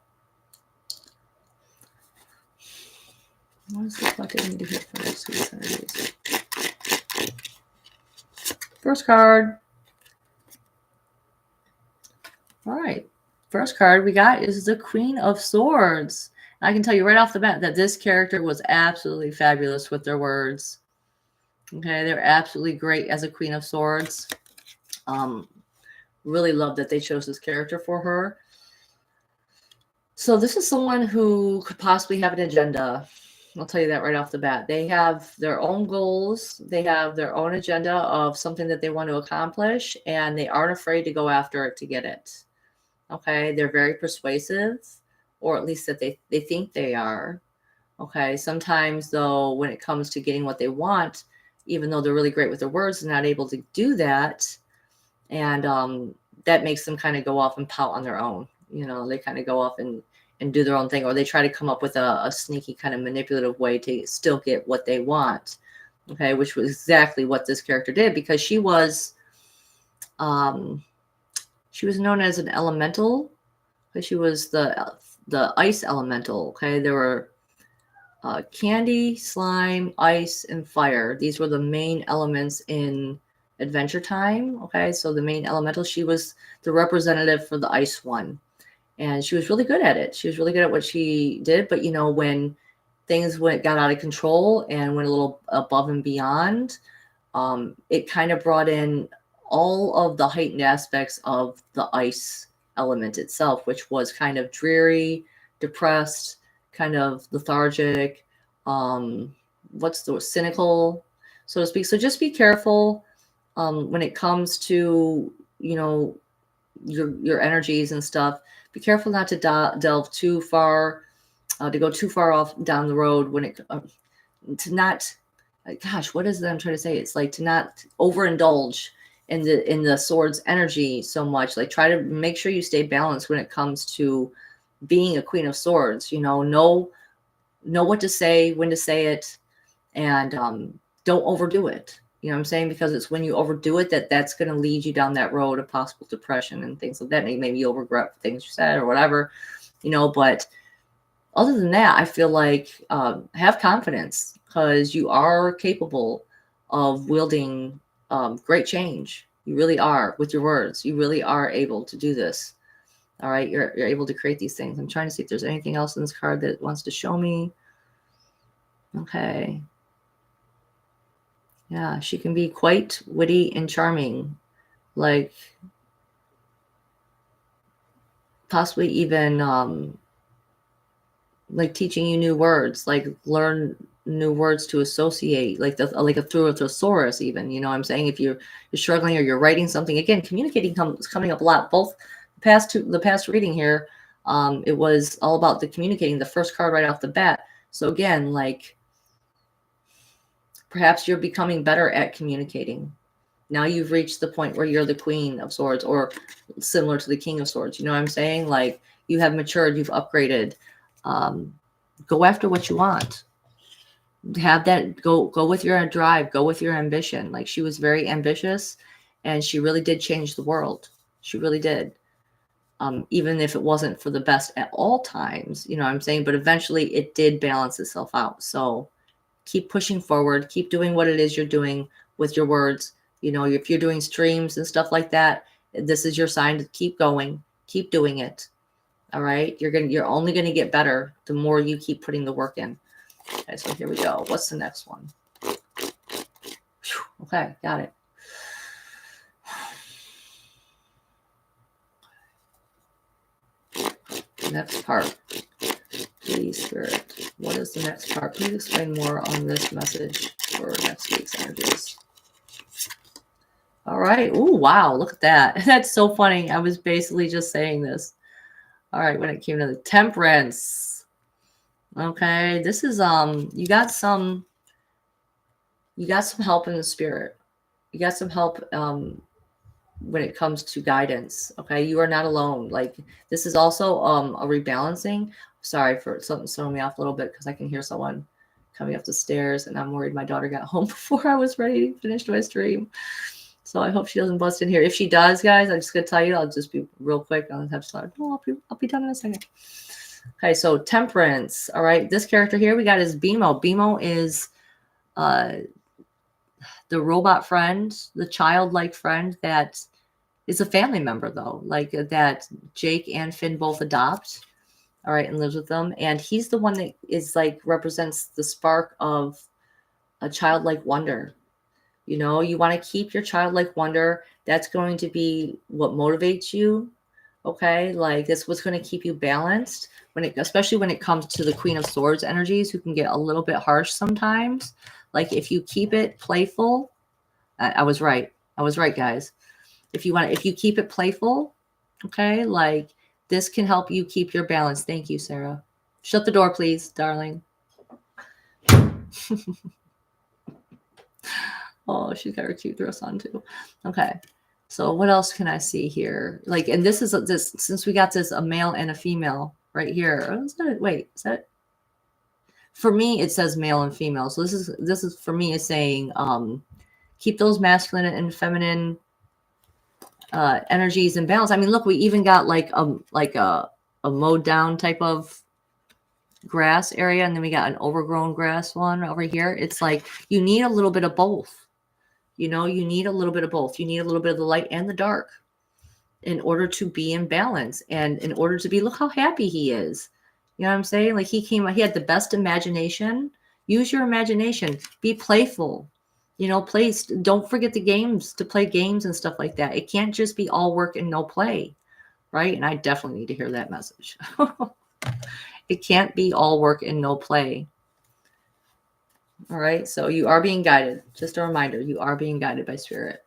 What does the collective need to hear for next week's energies? First card. All right. First card we got is the Queen of Swords. I can tell you right off the bat that this character was absolutely fabulous with their words. Okay, they're absolutely great as a Queen of Swords. Really love that they chose this character for her. So this is someone who could possibly have an agenda. I'll tell you that right off the bat. They have their own goals. They have their own agenda of something that they want to accomplish, and they aren't afraid to go after it to get it. Okay, they're very persuasive, or at least that they think they are. Okay, sometimes though, when it comes to getting what they want, even though they're really great with their words, they're not able to do that. And that makes them kind of go off and pout on their own. You know, they kind of go off and do their own thing, or they try to come up with a sneaky kind of manipulative way to still get what they want. Okay, which was exactly what this character did, because she was known as an elemental, because she was the ice elemental. Okay, there were candy, slime, ice, and fire. These were the main elements in Adventure Time. Okay, so the main elemental, she was the representative for the ice one, and she was really good at it. She was really good at what she did. But you know, when things got out of control and went a little above and beyond, it kind of brought in all of the heightened aspects of the ice element itself, which was kind of dreary, depressed, kind of lethargic, cynical, so to speak. So just be careful when it comes to, you know, your energies and stuff. Be careful not to delve too far, to go too far off down the road when it to not, gosh, what is that I'm trying to say? It's like to not overindulge in the sword's energy so much. Like, try to make sure you stay balanced when it comes to being a Queen of Swords. You know what to say, when to say it, and don't overdo it. You know what I'm saying? Because it's when you overdo it that's going to lead you down that road of possible depression and things like that. Maybe you'll regret things you said or whatever, you know. But other than that, I feel like have confidence, because you are capable of wielding great change. You really are with your words. You really are able to do this. All right, you're able to create these things. I'm trying to see if there's anything else in this card that wants to show me. Okay. Yeah, she can be quite witty and charming, like possibly even like teaching you new words, like learn new words to associate, like a through a thesaurus even. You know what I'm saying? If you're struggling or you're writing something, again, communicating coming up a lot. Both the past reading here, It was all about the communicating, the first card right off the bat. So again, like perhaps you're becoming better at communicating. Now you've reached the point where you're the Queen of Swords, or similar to the King of Swords. You know what I'm saying? Like you have matured, you've upgraded. Go after what you want. Have that, go with your drive, go with your ambition. Like she was very ambitious and she really did change the world. She really did. Even if it wasn't for the best at all times, you know what I'm saying? But eventually it did balance itself out. So keep pushing forward, keep doing what it is you're doing with your words. You know, if you're doing streams and stuff like that, this is your sign to keep going, keep doing it. All right. You're only going to get better the more you keep putting the work in. Okay, so here we go. What's the next one? Okay, got it. Next part. Please, Spirit. What is the next part? Please explain more on this message for next week's energies. All right. Oh, wow. Look at that. That's so funny. I was basically just saying this. All right, when it came to the Temperance. Okay, this is you got some help in the spirit. You got some help when it comes to guidance. Okay, you are not alone. Like this is also a rebalancing. Sorry for something throwing me off a little bit because I can hear someone coming up the stairs and I'm worried my daughter got home before I was ready to finish my stream. So I hope she doesn't bust in here. If she does, guys, I'm just gonna tell you, I'll just be real quick. I'll have to start. No, I'll be done in a second. Okay, so Temperance. All right, this character here we got is BMO. BMO is the robot friend, the childlike friend that is a family member, though, like that Jake and Finn both adopt. All right, and lives with them. And he's the one that is like represents the spark of a childlike wonder. You know, you want to keep your childlike wonder. That's going to be what motivates you. Okay, like that's what's going to keep you balanced especially when it comes to the Queen of Swords energies, who can get a little bit harsh sometimes. Like if you keep it playful, I was right. I was right, guys. If you keep it playful, okay, like this can help you keep your balance. Thank you, Sarah. Shut the door, please, darling. Oh, she's got her cute dress on too. Okay. So what else can I see here? Like, and this is since we got this a male and a female right here. Oh, is that for me? It says male and female. So this is for me is saying keep those masculine and feminine energies in balance. I mean, look, we even got like a mowed down type of grass area, and then we got an overgrown grass one over here. It's like you need a little bit of both. You know, you need a little bit of both. You need a little bit of the light and the dark in order to be in balance and in order to be, look how happy he is. You know what I'm saying? Like he had the best imagination. Use your imagination. Be playful. You know, don't forget the games, to play games and stuff like that. It can't just be all work and no play, right? And I definitely need to hear that message. It can't be all work and no play. All right, so you are being guided. Just a reminder, you are being guided by spirit.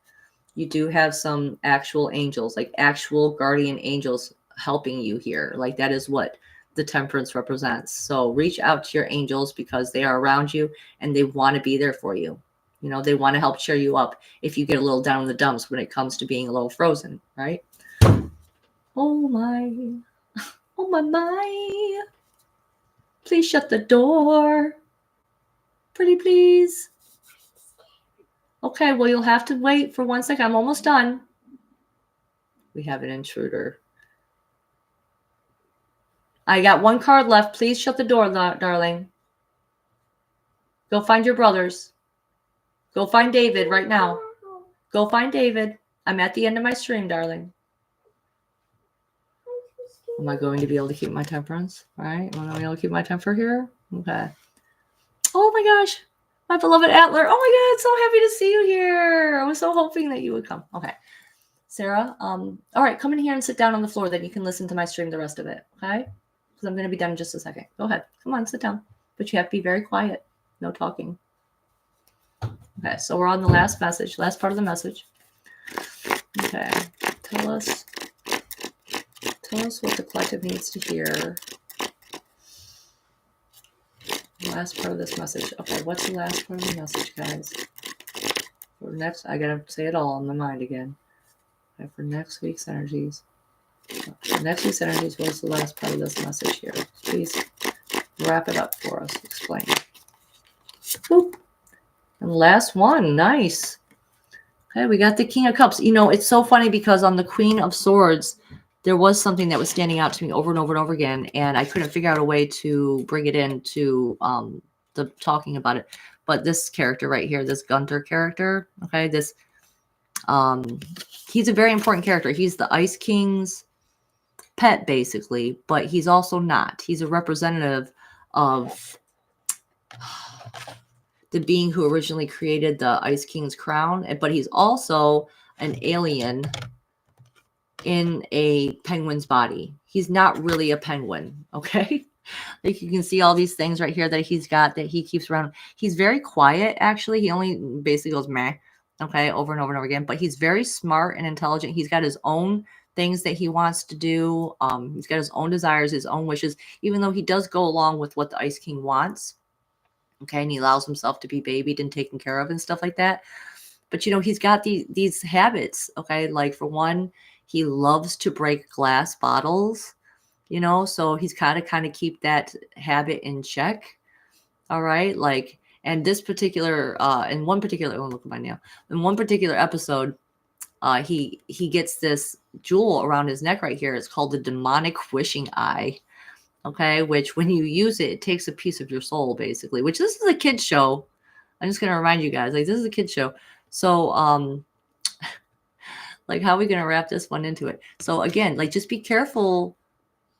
You do have some actual angels, like actual guardian angels helping you here. Like that is what the Temperance represents. So reach out to your angels because they are around you and they want to be there for you. You know, they want to help cheer you up if you get a little down in the dumps when it comes to being a little frozen, right? Oh my. Oh my. Please shut the door. Pretty please. Okay, well, you'll have to wait for 1 second. I'm almost done. We have an intruder. I got one card left. Please shut the door, darling. Go find your brothers. Go find David right now. Go find David. I'm at the end of my stream, darling. Am I going to be able to keep my temperance? All right. Am I going to be able to keep my temper here? Okay. Oh my gosh. My beloved Atler. Oh my God. So happy to see you here. I was so hoping that you would come. Okay. Sarah. All right. Come in here and sit down on the floor. Then you can listen to my stream the rest of it. Okay. Because I'm going to be done in just a second. Go ahead. Come on. Sit down. But you have to be very quiet. No talking. Okay. So we're on the last message. Last part of the message. Okay. Tell Tell us what the collective needs to hear. Last part of this message. Okay, what's the last part of the message, guys? For next, I gotta say it all in my mind again. Okay, for next week's energies. For next week's energies, what's the last part of this message here? Please wrap it up for us. Explain. Boop. And last one. Nice. Okay, we got the King of Cups. You know, it's so funny because on the Queen of Swords, there was something that was standing out to me over and over and over again, and I couldn't figure out a way to bring it into the talking about it. But this character right here, this Gunter character, okay, this he's a very important character. He's the Ice King's pet, basically, but he's also not. He's a representative of the being who originally created the Ice King's crown, but he's also an alien in a penguin's body. He's not really a penguin, okay? Like you can see all these things right here that he's got that he keeps around. He's very quiet, actually. He only basically goes meh, okay, over and over and over again. But he's very smart and intelligent. He's got his own things that he wants to do. He's got his own desires, his own wishes, even though he does go along with what the Ice King wants. Okay, and he allows himself to be babied and taken care of and stuff like that. But, you know, he's got these habits, okay? Like, for one, he loves to break glass bottles, you know? So he's got to kind of keep that habit in check, all right? Like, and this particular, in one particular, oh, look at my nail. In one particular episode, he gets this jewel around his neck right here. It's called the Demonic Wishing Eye. Okay, which when you use it, it takes a piece of your soul, basically, which this is a kid's show. I'm just going to remind you guys, like, this is a kid's show. So, like, how are we going to wrap this one into it? So again, like, just be careful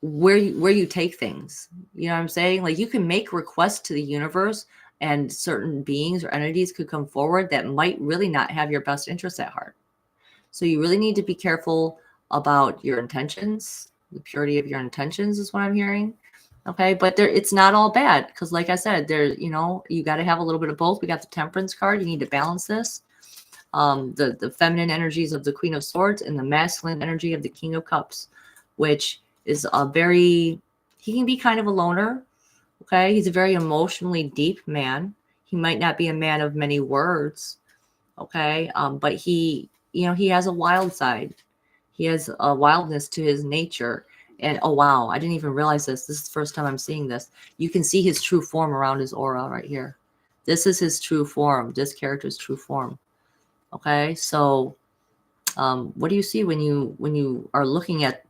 where you take things. You know what I'm saying? Like, you can make requests to the universe and certain beings or entities could come forward that might really not have your best interests at heart. So you really need to be careful about your intentions. The purity of your intentions is what I'm hearing. Okay, but it's not all bad because, like I said, you know, you got to have a little bit of both. We got the Temperance card. You need to balance this. The feminine energies of the Queen of Swords and the masculine energy of the King of Cups, which is he can be kind of a loner. Okay, he's a very emotionally deep man. He might not be a man of many words. Okay, but he has a wild side. He has a wildness to his nature. And oh, wow, I didn't even realize this. This is the first time I'm seeing this. You can see his true form around his aura right here. This is his true form. This character's true form. Okay, so what do you see when you are looking at,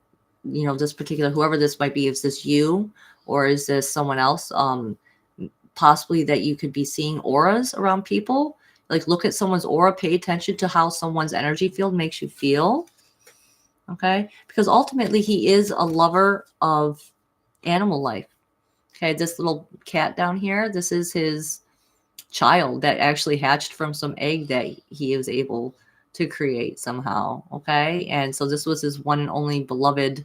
you know, this particular, whoever this might be? Is this you or is this someone else? Possibly that you could be seeing auras around people. Like, look at someone's aura. Pay attention to how someone's energy field makes you feel. Okay, because ultimately he is a lover of animal life. Okay, this little cat down here, this is his child that actually hatched from some egg that he was able to create somehow. Okay, and so this was his one and only beloved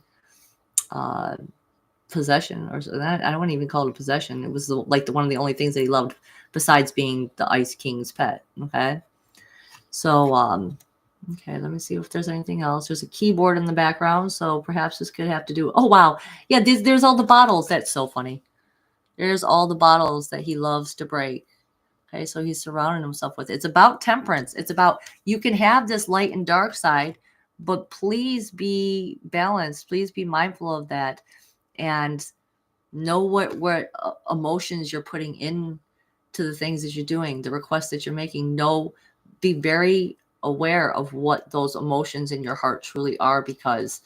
possession, or that I don't even call it a possession. It was one of the only things that he loved besides being the Ice King's pet. Okay, so okay, let me see if there's anything else. There's a keyboard in the background, so perhaps this could have to do. Oh, wow. Yeah, there's all the bottles. That's so funny. There's all the bottles that he loves to break. Okay, so he's surrounding himself with it. It's about temperance. It's about, you can have this light and dark side, but please be balanced. Please be mindful of that and know what emotions you're putting in to the things that you're doing, the requests that you're making. Be very aware of what those emotions in your heart truly are, because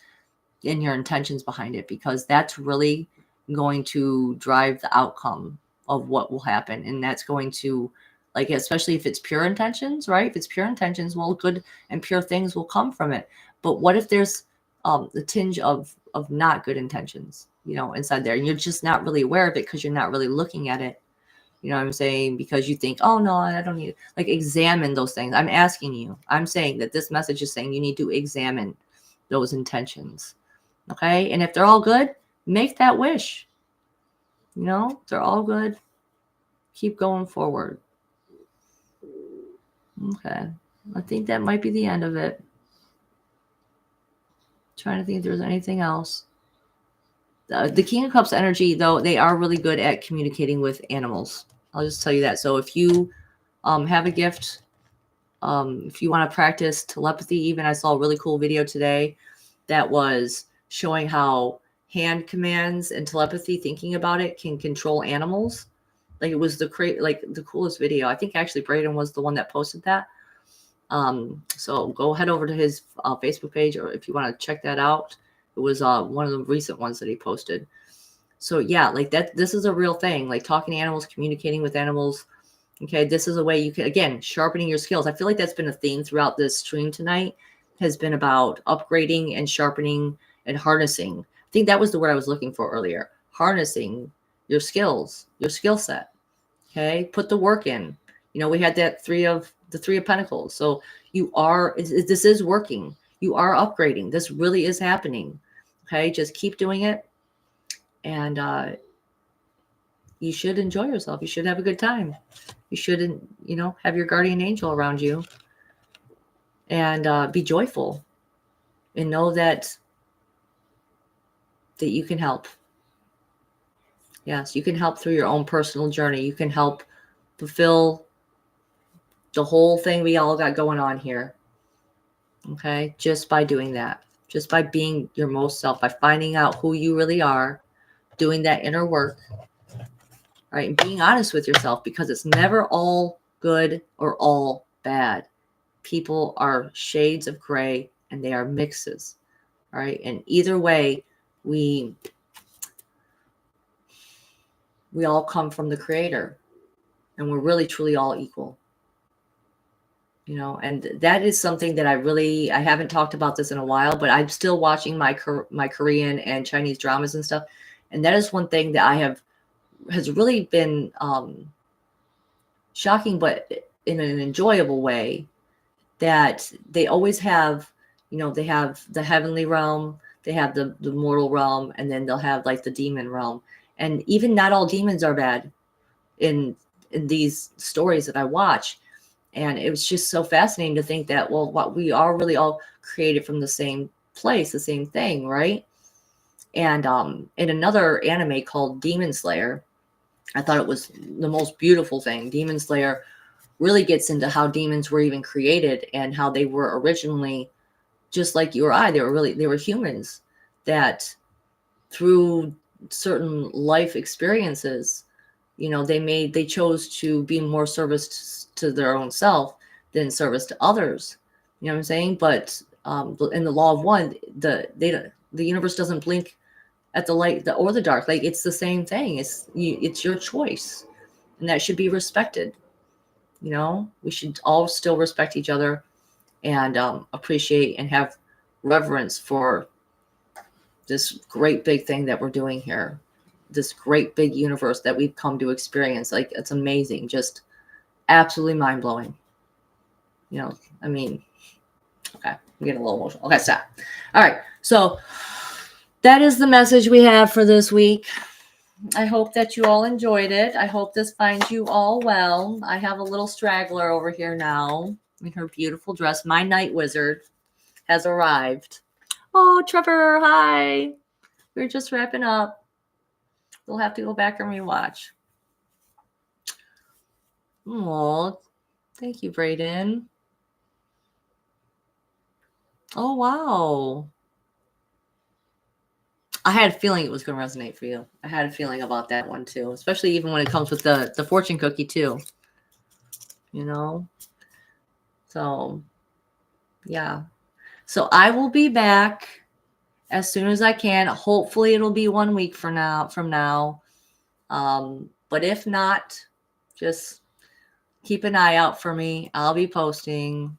in your intentions behind it, because that's really going to drive the outcome of what will happen. And that's going to, like, especially if it's pure intentions, right? If it's pure intentions, well, good and pure things will come from it. But what if there's the tinge of not good intentions, you know, inside there, and you're just not really aware of it because you're not really looking at it. You know what I'm saying? Because you think, oh, no, I don't need it. Like, examine those things. I'm asking you. I'm saying that this message is saying you need to examine those intentions. Okay? And if they're all good, make that wish. You know, if they're all good, keep going forward. Okay. I think that might be the end of it. Trying to think if there's anything else. The King of Cups energy, though, they are really good at communicating with animals. I'll just tell you that. So if you have a gift, if you want to practice telepathy, even I saw a really cool video today that was showing how hand commands and telepathy, thinking about it, can control animals. Like, it was the coolest video. I think actually Braden was the one that posted that. So go head over to his Facebook page, or if you want to check that out. It was one of the recent ones that he posted. So yeah, like that, this is a real thing, like talking to animals, communicating with animals. Okay, this is a way you can, again, sharpening your skills. I feel like that's been a theme throughout this stream tonight, has been about upgrading and sharpening and harnessing. I think that was the word I was looking for earlier. Harnessing your skills, your skill set. Okay, put the work in. You know, we had that three of Pentacles. So this is working. You are upgrading. This really is happening. Okay, just keep doing it. And you should enjoy yourself. You should have a good time. You should, have your guardian angel around you, and be joyful, and know that you can help. Yes, you can help through your own personal journey. You can help fulfill the whole thing we all got going on here. Okay, just by doing that, just by being your most self, by finding out who you really are, doing that inner work, right? And being honest with yourself, because it's never all good or all bad. People are shades of gray, and they are mixes, right? And either way, we all come from the Creator, and we're really truly all equal. And that is something that I haven't talked about this in a while, but I'm still watching my Korean and Chinese dramas and stuff. And that is one thing that has really been shocking, but in an enjoyable way, that they always have, they have the heavenly realm, they have the mortal realm, and then they'll have like the demon realm. And even not all demons are bad in these stories that I watch. And it was just so fascinating to think that, well, what we are really all created from the same place, the same thing, right? And in another anime called Demon Slayer, I thought it was the most beautiful thing. Demon Slayer really gets into how demons were even created, and how they were originally just like you or I. They were humans that, through certain life experiences, they chose to be more service to their own self than service to others. You know what I'm saying? But in the law of one, the universe doesn't blink at the light or the dark. Like, it's the same thing. It's your choice, and that should be respected. We should all still respect each other, and appreciate and have reverence for this great big thing that we're doing here, this great big universe that we've come to experience. Like, it's amazing, just absolutely mind-blowing. I mean, okay, I'm getting a little emotional. Okay, stop. All right, so that is the message we have for this week. I hope that you all enjoyed it. I hope this finds you all well. I have a little straggler over here now in her beautiful dress. My night wizard has arrived. Oh, Trevor, hi. We're just wrapping up. We'll have to go back and rewatch. Oh, thank you, Braden. Oh, wow. I had a feeling it was going to resonate for you. I had a feeling about that one too, especially even when it comes with the fortune cookie too. So yeah. So I will be back as soon as I can. Hopefully it'll be 1 week from now. But if not, just keep an eye out for me. I'll be posting.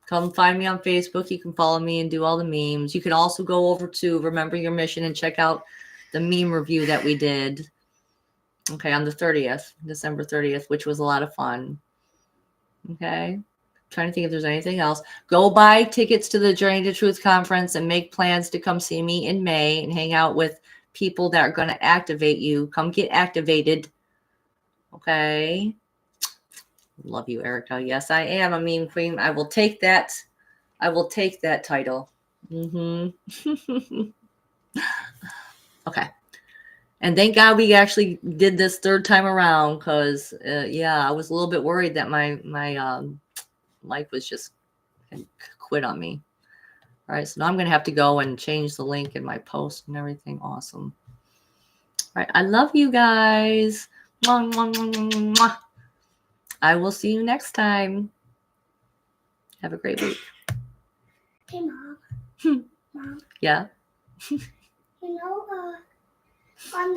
Come find me on Facebook. You can follow me and do all the memes. You can also go over to Remember Your Mission and check out the meme review that we did. Okay, on the 30th, December 30th, which was a lot of fun. Okay. Trying to think if there's anything else. Go buy tickets to the Journey to Truth conference and make plans to come see me in May and hang out with people that are going to activate you. Come get activated. Okay. Love you, Erica. Yes, I am a meme queen. I will take that. I will take that title. Okay. And thank God we actually did this third time around, because yeah, I was a little bit worried that my life was just quit on me. All right, so now I'm gonna have to go and change the link in my post and everything. Awesome. All right, I love you guys. Mwah, mwah, mwah, mwah, mwah. I will see you next time. Have a great week. Hey, Mom. Mom. Yeah. You know, on